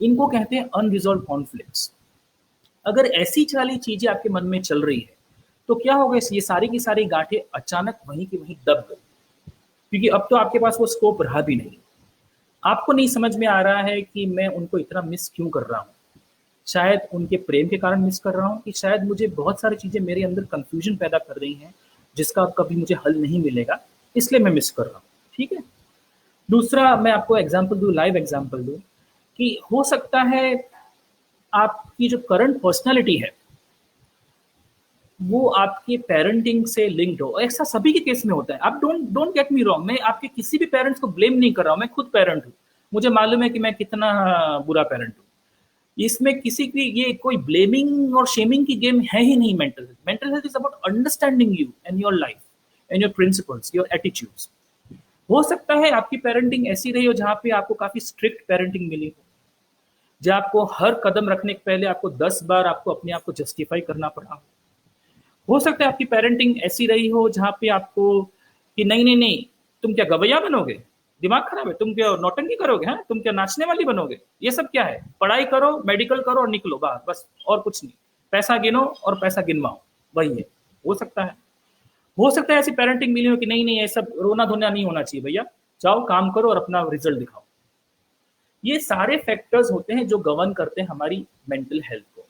इनको कहते हैं अनरिजॉल्व कॉन्फ्लिक्ट्स। अगर ऐसी सारी चीजें आपके मन में चल रही है तो क्या होगा, ये सारी की सारी गांठें अचानक वहीं की वहीं दब गई, क्योंकि अब तो आपके पास वो स्कोप रहा भी नहीं। आपको नहीं समझ में आ रहा है कि मैं उनको इतना मिस क्यों कर रहा हूँ। शायद उनके प्रेम के कारण मिस कर रहा हूँ, कि शायद मुझे बहुत सारी चीजें मेरे अंदर कंफ्यूजन पैदा कर रही हैं, जिसका अब कभी मुझे हल नहीं मिलेगा, इसलिए मैं मिस कर रहा हूँ। ठीक है। दूसरा मैं आपको एग्जाम्पल दूं, लाइव एग्जाम्पल दूं, कि हो सकता है आपकी जो करंट पर्सनैलिटी है वो आपके पेरेंटिंग से लिंक्ड हो। ऐसा सभी के केस में होता है। आप don't don't get me wrong, मैं आपके किसी भी पेरेंट्स को ब्लेम नहीं कर रहा हूँ, मैं खुद पेरेंट हूँ, मुझे मालूम है कि मैं कितना बुरा पेरेंट हूँ। इसमें किसी की ये कोई ब्लेमिंग और शेमिंग की गेम है ही नहीं। Mental health, mental health is about understanding you and your life and your principles, your attitudes. हो सकता है आपकी पेरेंटिंग ऐसी रही हो जहाँ पे आपको काफी स्ट्रिक्ट पेरेंटिंग मिली हो, जहाँ आपको हर कदम रखने के पहले आपको 10 बार आपको अपने आप को जस्टिफाई करना पड़ा हो सकता है आपकी पेरेंटिंग ऐसी रही हो जहाँ पे आपको कि नहीं नहीं नहीं, तुम क्या गवैया बनोगे, दिमाग खराब है, तुम क्या नौटंकी करोगे, हैं तुम क्या नाचने वाली बनोगे, ये सब क्या है, पढ़ाई करो, मेडिकल करो और निकलो बाहर, बस और कुछ नहीं, पैसा गिनो और पैसा गिनवाओ, वही है। हो सकता है। हो सकता है ऐसी पेरेंटिंग मिली हो कि नहीं नहीं, ये सब रोना धोना नहीं होना चाहिए भैया, जाओ काम करो और अपना रिजल्ट दिखाओ। ये सारे फैक्टर्स होते हैं जो गवर्न करते हैं हमारी मेंटल हेल्थ को।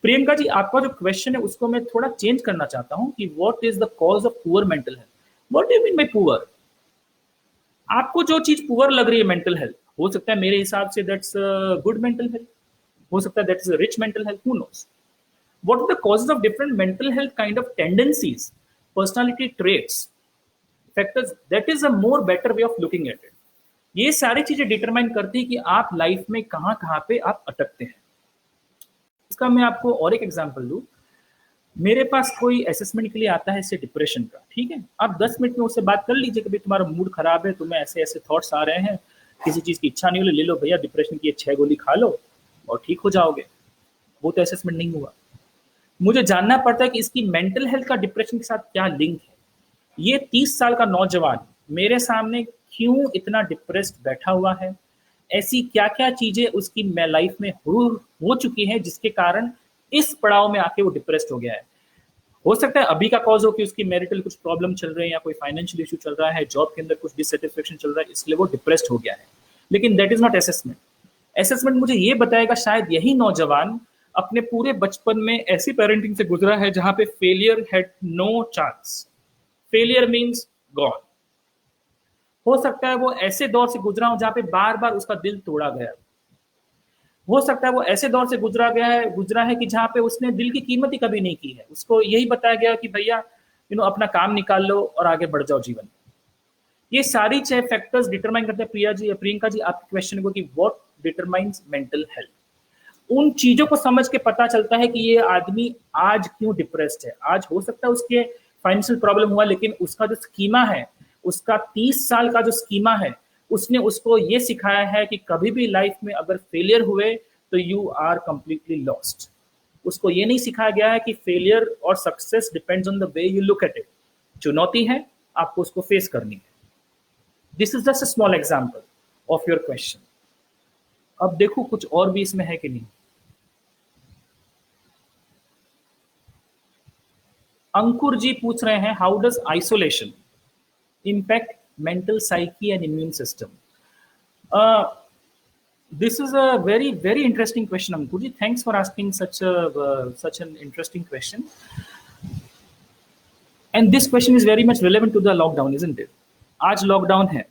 प्रियंका जी, आपका जो क्वेश्चन है उसको मैं थोड़ा चेंज करना चाहता हूँ कि what is the cause of poor mental health. What do you mean by poor? आपको जो चीज पुअर लग रही है मेंटल हेल्थ, हो सकता है मेरे हिसाब से दैट्स गुड मेंटल हेल्थ, हो सकता है that's rich mental health, who knows. what are the causes of different mental health kind of tendencies, personality traits, factors, that is a more better way of looking at it. ये सारी चीजें determine करती है कि आप life में कहाँ कहाँ पे आप अटकते हैं. इसका मैं आपको और एक एग्जांपल दूं. मेरे पास कोई असेसमेंट के लिए आता है, इससे डिप्रेशन का, ठीक है, आप 10 मिनट में उससे बात कर लीजिए कि भाई तुम्हारा मूड खराब है, तुम्हें ऐसे ऐसे थॉट्स आ रहे हैं, किसी चीज की इच्छा नहीं हो रही, ले लो भैया डिप्रेशन की 6 गोली खा लो और ठीक हो जाओगे. वो तो असेसमेंट नहीं हुआ. मुझे जानना पड़ता है कि इसकी मेंटल हेल्थ का डिप्रेशन के साथ क्या लिंक है. ये 30 साल का नौजवान मेरे सामने क्यों इतना डिप्रेस्ड बैठा हुआ है, ऐसी क्या क्या चीजें उसकी लाइफ में हो चुकी हैं जिसके कारण इस पड़ाव में आके वो डिप्रेस्ड हो गया है. हो सकता है अभी का कॉज हो कि उसकी मैरिटल कुछ प्रॉब्लम चल रहे हैं या कोई फाइनेंशियल इशू चल रहा है, जॉब के अंदर कुछ डिससेटिस्फेक्शन चल रहा है, इसलिए वो डिप्रेस्ड हो गया है. लेकिन that is not assessment. Assessment मुझे ये बताएगा शायद यही नौजवान अपने पूरे बचपन में ऐसी पेरेंटिंग से गुजरा है जहां पे failure had no chance. Failure means gone. हो सकता है वो ऐसे दौर से गुजरा हो जहां पे बार बार उसका दिल तोड़ा गया. हो सकता है वो ऐसे दौर से गुजरा है कि जहां पे उसने दिल की कीमत ही कभी नहीं की है. उसको यही बताया गया कि भैया अपना काम निकाल लो और आगे बढ़ जाओ जीवन में. ये सारी 6 फैक्टर्स डिटरमाइन करते हैं. प्रियंका जी आपके क्वेश्चन को कि व्हाट डिटरमाइंस मेंटल हेल्थ. उन चीजों को समझ के पता चलता है कि ये आदमी आज क्यों डिप्रेस्ड है. आज हो सकता है उसके फाइनेंशियल प्रॉब्लम हुआ, लेकिन उसका जो स्कीमा है, उसका 30 साल का जो स्कीमा है, उसने उसको ये सिखाया है कि कभी भी लाइफ में अगर फेलियर हुए तो यू आर कंप्लीटली लॉस्ट. उसको ये नहीं सिखाया गया है कि फेलियर और success depends on the way you look at it. चुनौती है, आपको उसको फेस करनी है. This is just a small example of your question. अब देखो कुछ और भी इसमें है कि नहीं. अंकुर जी पूछ रहे हैं how does isolation impact mental psyche and immune system. This is a very very interesting question, Ankur ji. Thanks for asking such an interesting question. And this question is very much relevant to the lockdown, isn't it? आज lockdown है.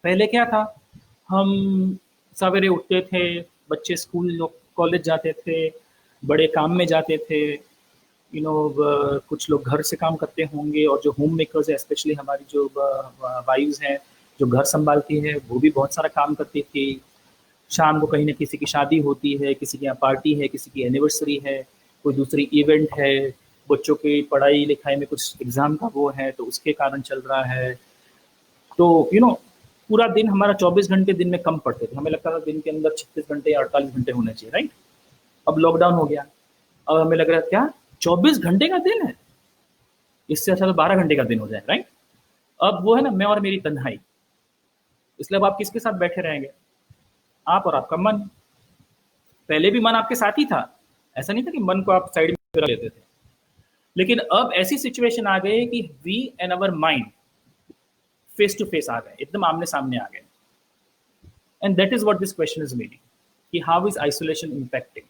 पहले क्या था, हम सवेरे उठते थे, बच्चे स्कूल कॉलेज जाते थे, बड़े काम में जाते थे, कुछ लोग घर से काम करते होंगे, और जो होम मेकर्स है, स्पेशली हमारी जो वाइव्स हैं जो घर संभालती है, वो भी बहुत सारा काम करती थी. शाम को कहीं ना किसी की शादी होती है, किसी की यहाँ पार्टी है, किसी की एनिवर्सरी है, कोई दूसरी इवेंट है, बच्चों की पढ़ाई लिखाई में कुछ एग्जाम का वो है तो उसके कारण चल रहा है. तो पूरा दिन हमारा 24 घंटे दिन में कम पड़ते थे. हमें लगता था दिन के अंदर 36 घंटे या 48 घंटे होने चाहिए, राइट. अब लॉकडाउन हो गया, अब हमें लग रहा है क्या 24 घंटे का दिन है, इससे अच्छा तो 12 घंटे का दिन हो जाए, राइट. अब वो है ना, मैं और मेरी तन्हाई. इसलिए अब आप किसके साथ बैठे रहेंगे, आप और आपका मन. पहले भी मन आपके साथ ही था, ऐसा नहीं था कि मन को आप साइड में रख लेते थे. लेकिन अब ऐसी सिचुएशन आ गई कि we and our mind face to face आ गए, एकदम आमने सामने आ गए. And that is what this question is meaning कि हाउ इज आइसोलेशन इम्पैक्टिंग.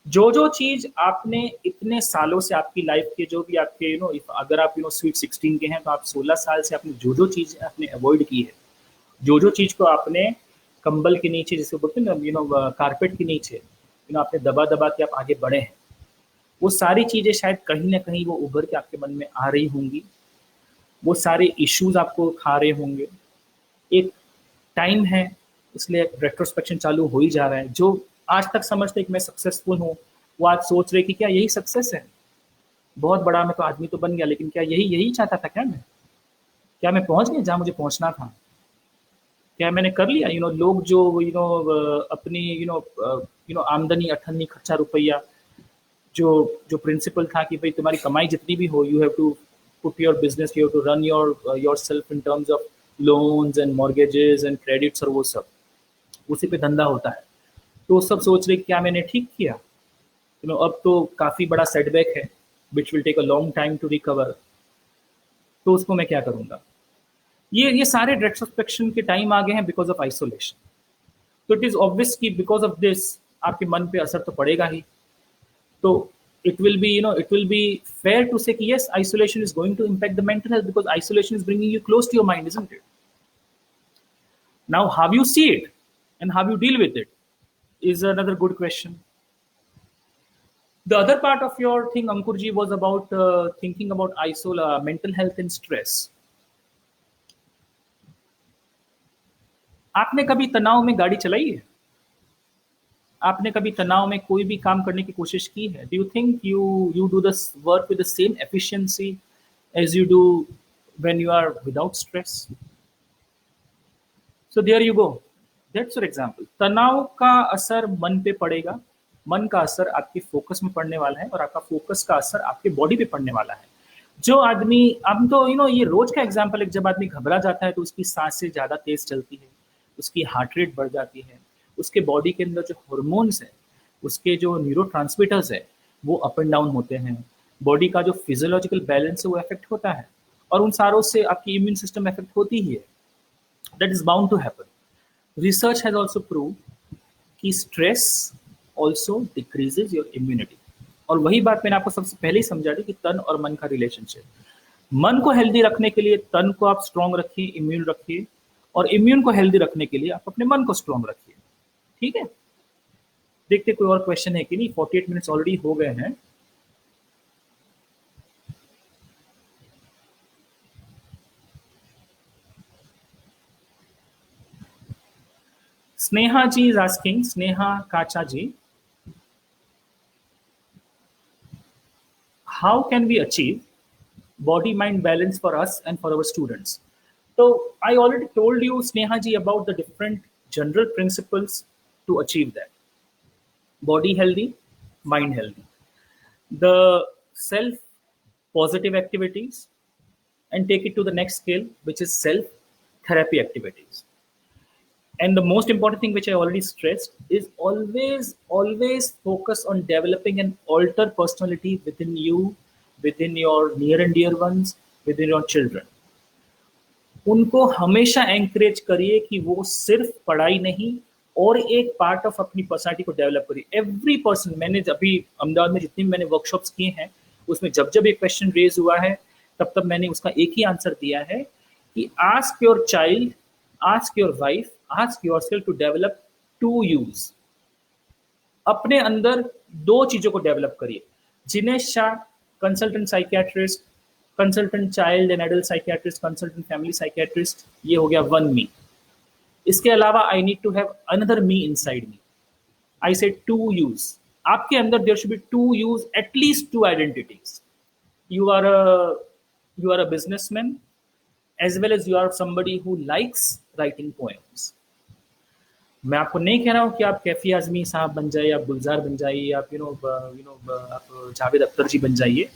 जो चीज आपने इतने सालों से आपकी लाइफ के, जो भी आपके अगर आप स्वीट 16 के हैं तो आप 16 साल से आपने जो चीज आपने अवॉइड की है, जो चीज को आपने कंबल के नीचे, जिसको बोलते हैं ना कारपेट के नीचे आपने दबा दबा के आप आगे बढ़े हैं, वो सारी चीजें शायद कहीं ना कहीं वो उभर के आपके मन में आ रही होंगी. वो सारे इश्यूज आपको खा रहे होंगे. एक टाइम है, इसलिए रेट्रोस्पेक्शन चालू हो ही जा रहा है. जो आज तक समझते कि मैं सक्सेसफुल हूँ, वो आज सोच रहे कि क्या यही सक्सेस है. बहुत बड़ा मैं तो आदमी तो बन गया, लेकिन क्या यही चाहता था क्या मैं पहुंच गया जहाँ मुझे पहुंचना था, क्या मैंने कर लिया. लोग जो अपनी आमदनी अठन्नी खर्चा रुपया, जो प्रिंसिपल था कि भाई तुम्हारी कमाई जितनी भी हो, you have to put your business, you have to run yourself in terms of loans and mortgages and credits, और वो सब उसी पे धंधा होता है. तो सब सोच रहे क्या मैंने ठीक किया. अब तो काफ़ी बड़ा सेटबैक है which will take a long time to recover, तो उसको मैं क्या करूँगा. ये सारे रेट्रोस्पेक्शन के टाइम आ गए हैं बिकॉज ऑफ आइसोलेशन. तो इट इज़ ऑब्वियस कि बिकॉज ऑफ दिस आपके मन पे असर तो पड़ेगा ही. तो it will be fair to say yes, isolation is going to impact the mental health because isolation is bringing you close to your mind, isn't it? Now how you see it and how you deal with it is another good question. The other part of your thing, Ankurji, was about thinking about mental health and stress. आपने कभी तनाव में गाड़ी चलाई है? आपने कभी तनाव में कोई भी काम करने की कोशिश की है? Do you think you do this work with the same efficiency as you do when you are without stress? So there you go, that's your example. तनाव का असर मन पे पड़ेगा, मन का असर आपके फोकस में पड़ने वाला है, और आपका फोकस का असर आपके बॉडी पे पड़ने वाला है. जो आदमी, हम तो ये रोज का एग्जांपल है, जब आदमी घबरा जाता है तो उसकी सांसें ज्यादा तेज चलती है, उसकी हार्ट रेट बढ़ जाती है, उसके बॉडी के अंदर जो हार्मोन्स है, उसके जो न्यूरोट्रांसमीटर्स है, वो अप एंड डाउन होते हैं. बॉडी का जो फिजियोलॉजिकल बैलेंस है वो इफेक्ट होता है, और उन सारों से आपकी इम्यून सिस्टम इफेक्ट होती ही है. That is bound to happen. Research has also prove कि stress also decreases your immunity. और वही बात मैंने आपको सबसे पहले ही समझा दी कि तन और मन का रिलेशनशिप. मन को हेल्दी रखने के लिए तन को आप स्ट्रांग रखिए, इम्यून रखिए, और इम्यून को हेल्दी रखने के लिए आप अपने मन को स्ट्रांग रखिए. ठीक है, देखते कोई और क्वेश्चन है कि नहीं. 48 मिनट्स ऑलरेडी हो गए हैं. Sneha ji is asking, Sneha Kacha ji, how can we achieve body mind balance for us and for our students? So I already told you, Sneha ji, about the different general principles to achieve that. Body healthy, mind healthy. The self positive activities, and take it to the next scale, which is self therapy activities. And the most important thing, which I already stressed, is always focus on developing an alter personality within you, within your near and dear ones, within your children. उनको हमेशा encourage करिए कि वो सिर्फ पढ़ाई नहीं, और एक पार्ट ऑफ अपनी पर्सनालिटी को डेवलप करिए. एवरी पर्सन, मैंने अभी अहमदाबाद में जितनी मैंने वर्कशॉप्स किए हैं, उसमें जब जब एक क्वेश्चन रेज हुआ है, तब तब मैंने उसका एक ही आंसर दिया है कि ask your child, ask your wife, ask yourself to develop 2 U's. अपने अंदर 2 चीजों को डेवलप करिए. Jinesh Shah, consultant psychiatrist, consultant child and adult psychiatrist, consultant family psychiatrist, ये हो गया 1 मी. इसके अलावा I need to have another me inside me. I say 2 U's. आपके अंदर there should be 2 U's, at least 2 identities. You are a businessman, as well as you are somebody who likes writing poems. मैं आपको नहीं कह रहा हूँ कि आप कैफी आजमी साहब बन जाइए, आप गुलजार बन जाइए, आप आप जावेद अख्तर जी बन जाइए,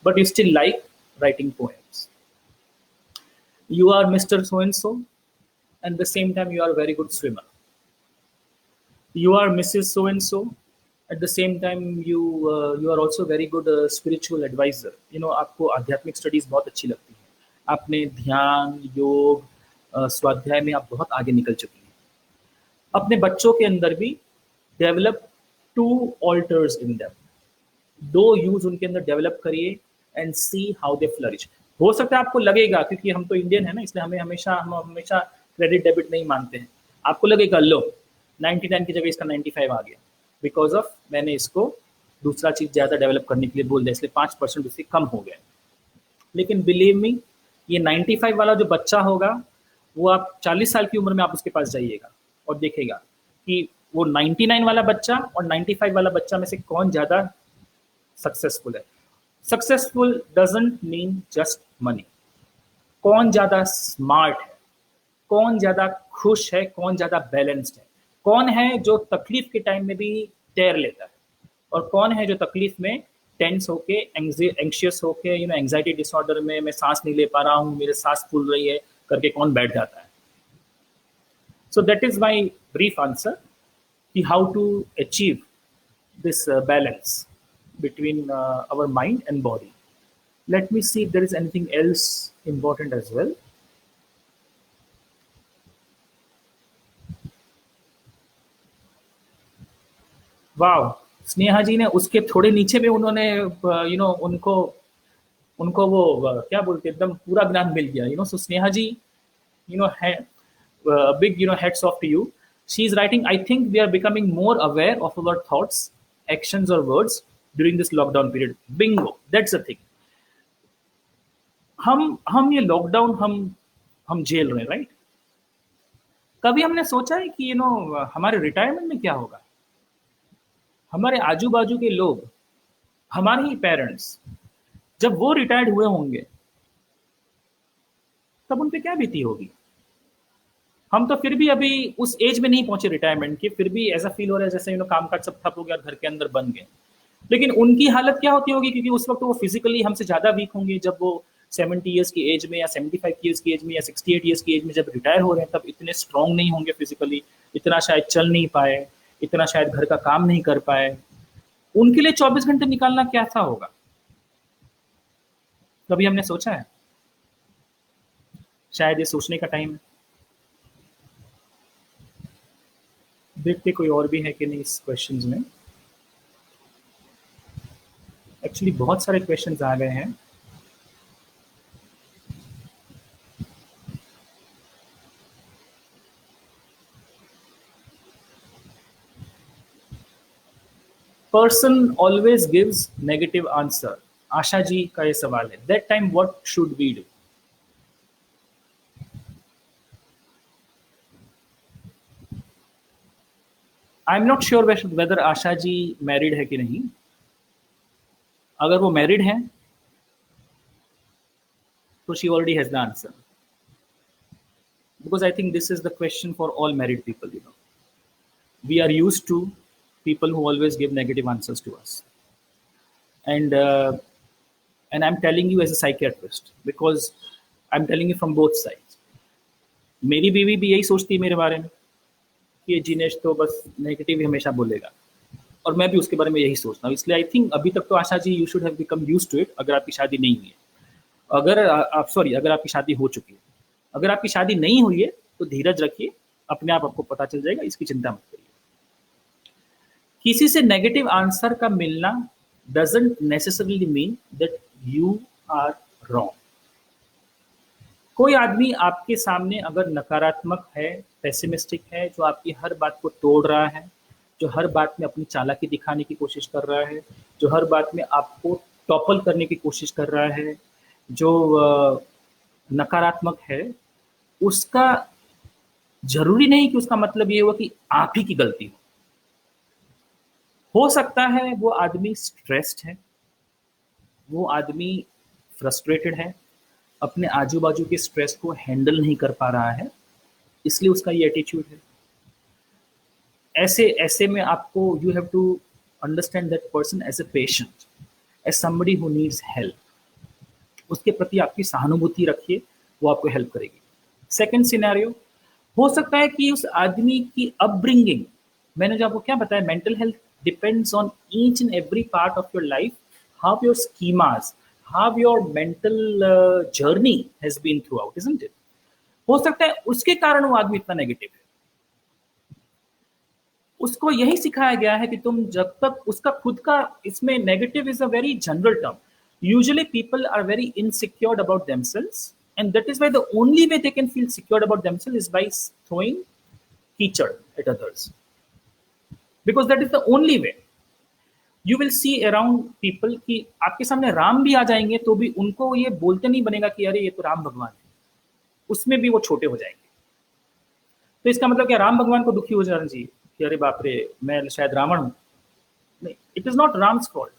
but you still like writing poems. You are Mr. So and so, and at the same time you are a very good swimmer. You are Mrs. So and so, at the same time you are also very good spiritual advisor. आपको आध्यात्मिक studies बहुत अच्छी लगती है, आपने ध्यान, योग, स्वाध्याय में आप बहुत आगे निकल चुकी हैं. अपने बच्चों के अंदर भी develop 2 alters in them. 2 U's उनके अंदर डेवलप करिए and see how they flourish. हो सकता है आपको लगेगा, क्योंकि हम तो इंडियन है ना, इसलिए हम हमेशा क्रेडिट डेबिट नहीं मानते हैं. आपको लगेगा लो 99 की जगह इसका 95 आ गया, बिकॉज ऑफ मैंने इसको दूसरा चीज ज्यादा डेवलप करने के लिए बोल दिया, इसलिए 5% उससे कम हो गया. लेकिन बिलीव मी, ये 95 वाला जो बच्चा होगा, वो आप 40 साल की उम्र में आप उसके पास जाइएगा और देखेगा कि वो 99 वाला बच्चा और 95 वाला बच्चा में से कौन ज्यादा सक्सेसफुल है. Successful doesn't mean just money. कौन ज्यादा स्मार्ट है, कौन ज्यादा खुश है, कौन ज्यादा बैलेंस्ड है, कौन है जो तकलीफ के टाइम में भी टेर लेता है, और कौन है जो तकलीफ में टेंस होके, एंग्शियस होके, एंग्जाइटी डिसऑर्डर में मैं सांस नहीं ले पा रहा हूँ, मेरे सांस फूल रही है करके कौन बैठ जाता है. So that is my brief answer कि how to achieve this balance between our mind and body. Let me see if there is anything else important as well. वाह, स्नेहा जी ने उसके थोड़े नीचे में उन्होंने उनको वो क्या बोलते, एकदम पूरा ज्ञान मिल गया. सो स्नेहा जी, big hats off to you. She is writing, I think we are becoming more aware of our thoughts, actions or words. during this lockdown period. Bingo, that's the thing. हम ये लॉकडाउन हम झेल रहे हैं, राइट? कभी हमने सोचा है कि हमारे रिटायरमेंट में क्या होगा? हमारे आजू बाजू के लोग, हमारे ही पेरेंट्स, जब वो रिटायर्ड हुए होंगे तब उन पे क्या बीती होगी? हम तो फिर भी अभी उस एज में नहीं पहुंचे रिटायरमेंट के, फिर भी ऐसा फील हो रहा है जैसे काम काज सब ठप हो गया, घर के अंदर बन गए। लेकिन उनकी हालत क्या होती होगी? क्योंकि उस वक्त वो फिजिकली हमसे ज्यादा वीक होंगे। जब वो 70 ईयर्स की एज में या 75 ईयर्स की एज में या 68 ईयर्स की एज में जब रिटायर हो रहे हैं, तब इतने स्ट्रांग नहीं होंगे फिजिकली, इतना शायद चल नहीं पाए, इतना शायद घर का काम नहीं कर पाए। उनके लिए 24 घंटे निकालना क्या था होगा? कभी हमने सोचा है? शायद ये सोचने का टाइम है। देखते कोई और भी है कि नहीं इस क्वेश्चंस में। एक्चुअली बहुत सारे क्वेश्चंस आ गए हैं। Person always gives negative answer. Asha ji का ये सवाल है। That time what should we do? I am not sure whether Asha ji married है कि नहीं। अगर वो मैरिड है तो she already has the answer, because I think this is the question for all married people. We are used to people who always give negative answers to us, and I'm telling you as a psychiatrist, because I'm telling you from both sides. मेरी बीवी भी यही सोचती है मेरे बारे में कि ये जिनेश तो बस नेगेटिव ही हमेशा बोलेगा, और मैं भी उसके बारे में यही सोचता हूँ। इसलिए आई थिंक अभी तक तो Asha ji you should have become used to it. अगर आपकी शादी नहीं हुई है, अगर आपकी शादी हो चुकी है, अगर आपकी शादी नहीं हुई है तो धीरज रखिए, अपने आप आपको पता चल जाएगा, इसकी चिंता मत करिए। किसी से नेगेटिव आंसर का मिलना doesn't necessarily mean that you are wrong. कोई आदमी आपके सामने अगर नकारात्मक है, पेसिमिस्टिक है, जो आपकी हर बात को तोड़ रहा है, जो हर बात में अपनी चालाकी दिखाने की कोशिश कर रहा है, जो हर बात में आपको टॉपल करने की कोशिश कर रहा है, जो नकारात्मक है, उसका जरूरी नहीं कि उसका मतलब ये हुआ कि आप ही की गलती हो सकता है वो आदमी स्ट्रेस्ड है, वो आदमी फ्रस्ट्रेटेड है, अपने आजू बाजू के स्ट्रेस को हैंडल नहीं कर पा रहा है, इसलिए उसका ये एटीट्यूड है। ऐसे में आपको you have to understand that person as a patient, as somebody who needs help. उसके प्रति आपकी सहानुभूति रखिए, वो आपको हेल्प करेगी। सेकंड सिनेरियो, हो सकता है कि उस आदमी की अपब्रिंगिंग, मैंने जो आपको क्या बताया, mental health depends on each and every part of your life, how your schemas, how your mental journey has been throughout, isn't it? हो सकता है उसके कारण वो आदमी इतना नेगेटिव है। उसको यही सिखाया गया है कि तुम जब तक उसका खुद का, इसमें negative is a very general term. Usually people are very insecure about themselves, and that is why the only way they can feel secure about themselves is by throwing कीचड़ at others, because that is the only way. You will see around people कि आपके सामने राम भी आ जाएंगे तो भी उनको ये बोलते नहीं बनेगा कि अरे ये तो राम भगवान है, उसमें भी वो छोटे हो जाएंगे। तो इसका मतलब क्या राम भगवान को दुखी हो जाना चाहिए कि अरे बाप रे मैं शायद रावण हूं? नहीं, it is not Ram's fault.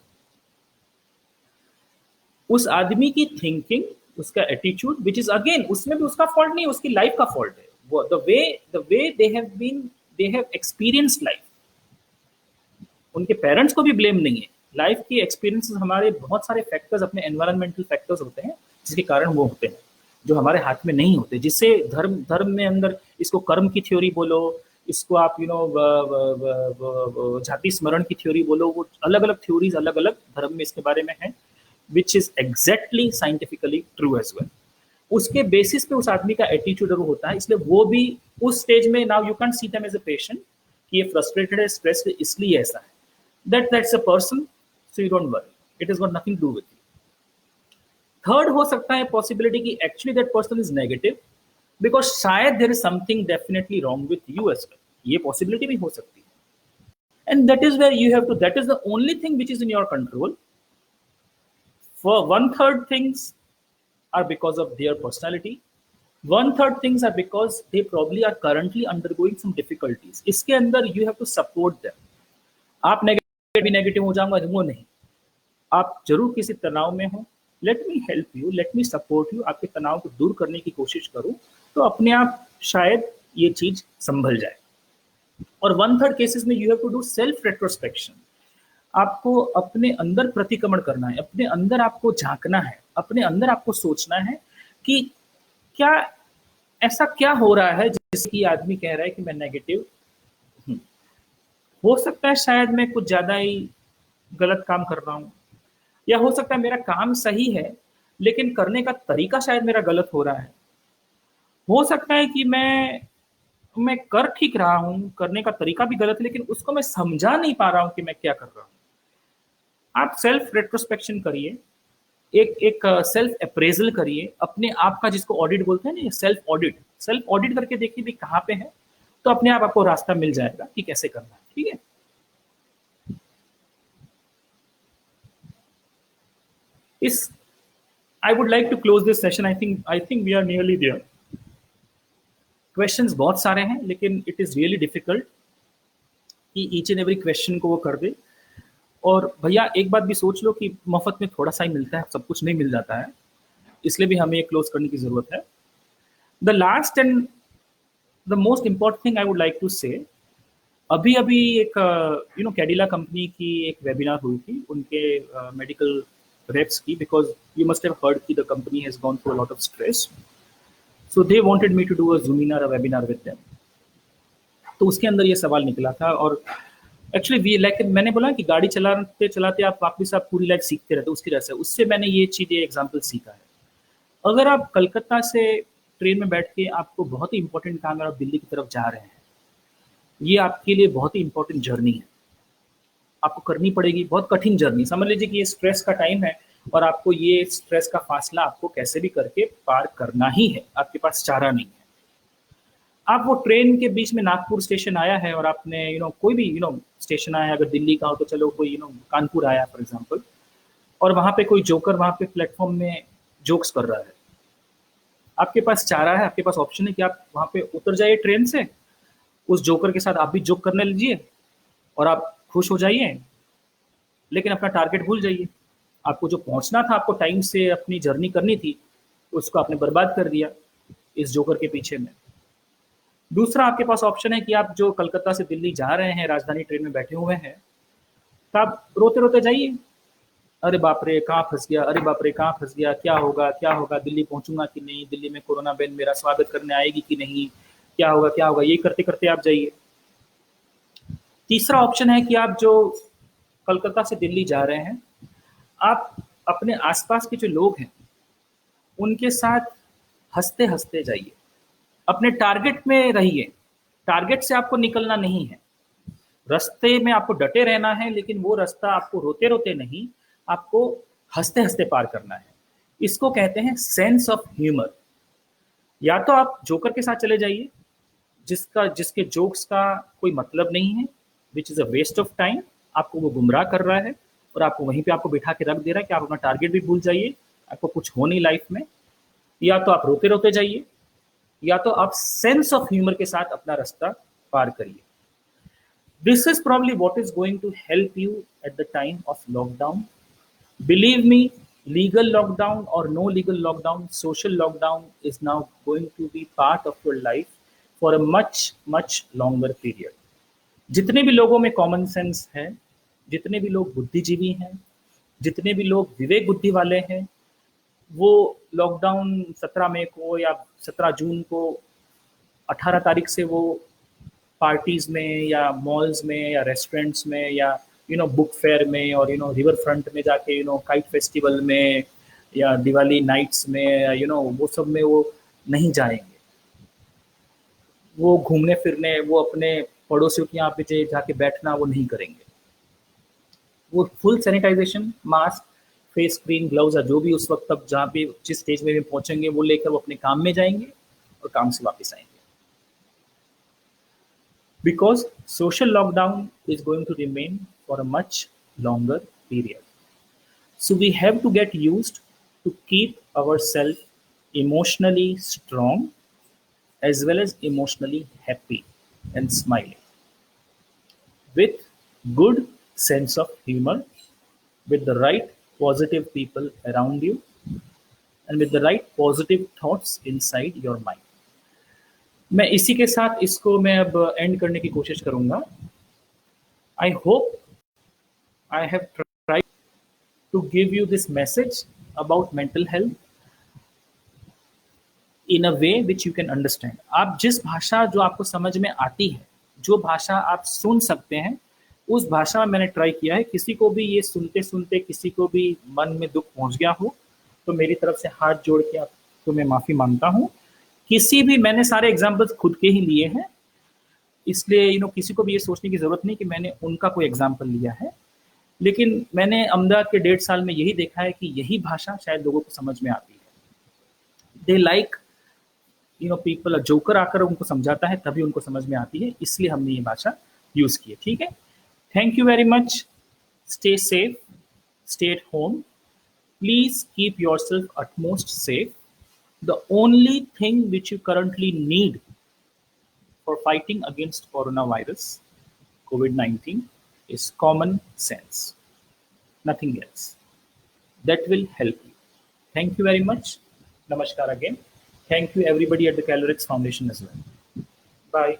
उस आदमी की थिंकिंग, उसका एटीट्यूड, विच इज अगेन उसमें भी उसका फॉल्ट नहीं, उसकी लाइफ का फॉल्ट है। वो the way they have experienced life. उनके पेरेंट्स को भी ब्लेम नहीं है। लाइफ की एक्सपीरियंसेस, हमारे बहुत सारे फैक्टर्स, अपने एनवायरमेंटल फैक्टर्स होते हैं जिसके कारण वो होते हैं, जो हमारे हाथ में नहीं होते। जिससे धर्म में अंदर इसको कर्म की थ्योरी बोलो, इसको आप जाति स्मरण की थ्योरी बोलो, वो अलग अलग थ्योरीज अलग अलग धर्म में इसके बारे में है, which is exactly scientifically true as well. उसके बेसिस पे उस आदमी का एटीट्यूड होता है। इसलिए वो भी उस स्टेज में, now you can see them as a patient कि ये फ्रस्ट्रेटेड है, स्ट्रेस्ड है, इसलिए ऐसा है। That's a person, so you don't worry. It has got nothing to do with you. Third हो सकता है possibility कि actually that person is negative because शायद there is something definitely wrong with you as well. ये possibility भी हो सकती है। And that is where you have to, that is the only thing which is in your control. For one third things are because of their personality. One third things are because they probably are currently undergoing some difficulties. इसके अंदर you have to support them. आप negative हो जाऊंगा, वो नहीं. आप जरूर किसी तनाव में हो, let me help you, let me support you, आपके तनाव को दूर करने की कोशिश करूं, तो अपने आप शायद ये चीज संभल जाए. और वन थर्ड केसेस में you have to do self retrospection. आपको अपने अंदर प्रतिक्रमण करना है, अपने अंदर आपको झांकना है, अपने अंदर आपको सोचना है कि क्या ऐसा क्या हो रहा है जिसकी आदमी कह रहा है कि मैं नेगेटिव हूं. हो सकता है शायद मैं कुछ ज्यादा ही गलत काम कर रहा हूं, या हो सकता है मेरा काम सही है लेकिन करने का तरीका शायद मेरा गलत हो रहा है. हो सकता है कि मैं कर ठीक रहा हूं, करने का तरीका भी गलत, लेकिन उसको मैं समझा नहीं पा रहा हूं कि मैं क्या कर रहा हूं. आप सेल्फ रेट्रोस्पेक्शन करिए, एक सेल्फ अप्रेजल करिए अपने आप का, जिसको ऑडिट बोलते हैं ना, सेल्फ ऑडिट करके देखिए भी कहाँ पे है, तो अपने आप आपको रास्ता मिल जाएगा कि कैसे करना है. ठीक है. इस I would like to close this session. I think we are nearly there. Questions बहुत सारे हैं, लेकिन it is really difficult कि each and every question को वो कर दे. और भैया एक बात भी सोच लो कि मुफ्त में थोड़ा सा ही मिलता है, सब कुछ नहीं मिल जाता है, इसलिए भी हमें क्लोज करने की जरूरत है. The last and the most important thing I would like to say, अभी एक कैडिला कंपनी की एक वेबिनार हुई थी उनके मेडिकल reps की, because you must have heard कि the company has gone through a lot of stress, so they wanted me to do a Zoominar, a webinar with them. तो उसके अंदर ये सवाल निकला था. और एक्चुअली वी लाइक, मैंने बोला कि गाड़ी चलाते चलाते आप वापस आप पूरी लाइफ सीखते रहते, उसकी तरह से उससे मैंने ये चीज़, ये एग्जाम्पल सीखा है. अगर आप कलकत्ता से ट्रेन में बैठ के, आपको बहुत ही इंपॉर्टेंट काम है, आप दिल्ली की तरफ जा रहे हैं, ये आपके लिए बहुत ही इंपॉर्टेंट जर्नी है, आपको करनी पड़ेगी, बहुत कठिन जर्नी. समझ लीजिए कि ये स्ट्रेस का टाइम है और आपको ये स्ट्रेस का फासला आपको कैसे भी करके पार करना ही है, आपके पास चारा नहीं है. आप वो ट्रेन के बीच में, नागपुर स्टेशन आया है और आपने कोई भी स्टेशन आया, अगर दिल्ली का हो तो चलो कोई कानपुर आया फॉर एग्जांपल, और वहाँ पे कोई जोकर वहाँ पे प्लेटफॉर्म में जोक्स कर रहा है. आपके पास चारा है, आपके पास ऑप्शन है कि आप वहाँ पे उतर जाइए ट्रेन से, उस जोकर के साथ आप भी जोक करने लीजिए और आप खुश हो जाइए, लेकिन अपना टारगेट भूल जाइए. आपको जो पहुंचना था, आपको टाइम से अपनी जर्नी करनी थी, उसको आपने बर्बाद कर दिया इस जोकर के पीछे में. दूसरा आपके पास ऑप्शन है कि आप जो कलकत्ता से दिल्ली जा रहे हैं, राजधानी ट्रेन में बैठे हुए हैं, तो आप रोते रोते जाइए, अरे बाप रे कहाँ फंस गया, अरे बाप रे कहाँ फंस गया, क्या होगा, दिल्ली पहुंचूंगा कि नहीं, दिल्ली में कोरोना बहन मेरा स्वागत करने आएगी कि नहीं, क्या होगा, ये करते करते आप जाइए. तीसरा ऑप्शन है कि आप जो कलकत्ता से दिल्ली जा रहे हैं, आप अपने आसपास के जो लोग हैं उनके साथ हंसते हंसते जाइए, अपने टारगेट में रहिए. टारगेट से आपको निकलना नहीं है, रास्ते में आपको डटे रहना है, लेकिन वो रास्ता आपको रोते रोते नहीं, आपको हंसते हंसते पार करना है. इसको कहते हैं सेंस ऑफ ह्यूमर. या तो आप जोकर के साथ चले जाइए, जिसके जोक्स का कोई मतलब नहीं है, which is a waste of time, आपको वो गुमराह कर रहा है और आपको वहीं पे आपको बिठा के रख दे रहा है कि आप अपना टारगेट भी भूल जाइए, आपको कुछ हो नहीं लाइफ में. या तो आप रोते रोते जाइए, या तो आप सेंस ऑफ ह्यूमर के साथ अपना रास्ता पार करिए. This is probably what is going to help you at the time of lockdown. Believe me, legal lockdown or no legal lockdown, social lockdown is now going to be part of your life for a much longer period. जितने भी लोगों में common sense है, जितने भी लोग बुद्धिजीवी हैं, जितने भी लोग विवेक बुद्धि वाले हैं, वो लॉकडाउन 17 मई को या 17 जून को 18 तारीख से वो पार्टीज में या मॉल्स में या रेस्टोरेंट्स में या बुक फेयर में और रिवर फ्रंट में जाके काइट फेस्टिवल में या दिवाली नाइट्स में वो सब में वो नहीं जाएंगे. वो घूमने फिरने, वो अपने पड़ोसियों के यहाँ पे जाके बैठना वो नहीं करेंगे. वो full sanitization, mask, face cream, gloves, जो भी उस वक्त तक जहाँ पे जिस स्टेज में भी पहुंचेंगे वो लेकर वो अपने काम में जाएंगे और काम से वापस आएंगे. because social lockdown is going to remain for a much longer period. So we have to get used to keep ourselves emotionally strong as well as emotionally happy and smiling with good sense of humor, with the right positive people around you, and with the right positive thoughts inside your mind. मैं इसी के साथ इसको मैं अब and करने की कोशिश करूंगा. I hope I have tried to give you this message about mental health in a way which you can understand. आप जिस भाषा जो आपको समझ में आती है, जो भाषा आप सुन सकते हैं, उस भाषा में मैंने ट्राई किया है. किसी को भी ये सुनते सुनते किसी को भी मन में दुख पहुंच गया हो तो मेरी तरफ से हाथ जोड़ के आपको मैं माफ़ी मांगता हूँ. किसी भी, मैंने सारे एग्जाम्पल्स खुद के ही लिए हैं, इसलिए किसी को भी ये सोचने की ज़रूरत नहीं कि मैंने उनका कोई एग्जाम्पल लिया है. लेकिन मैंने अहमदाबाद के 1.5 साल में यही देखा है कि यही भाषा शायद लोगों को समझ में आती है. दे लाइक पीपल, जोकर आकर उनको समझाता है तभी उनको समझ में आती है, इसलिए हमने ये भाषा यूज़ की है. ठीक है, thank you very much. Stay safe, stay at home. Please keep yourself utmost safe. The only thing which you currently need for fighting against coronavirus, COVID-19, is common sense. Nothing else. That will help you. Thank you very much. Namaskar again. Thank you everybody at the Calorex Foundation as well. Bye.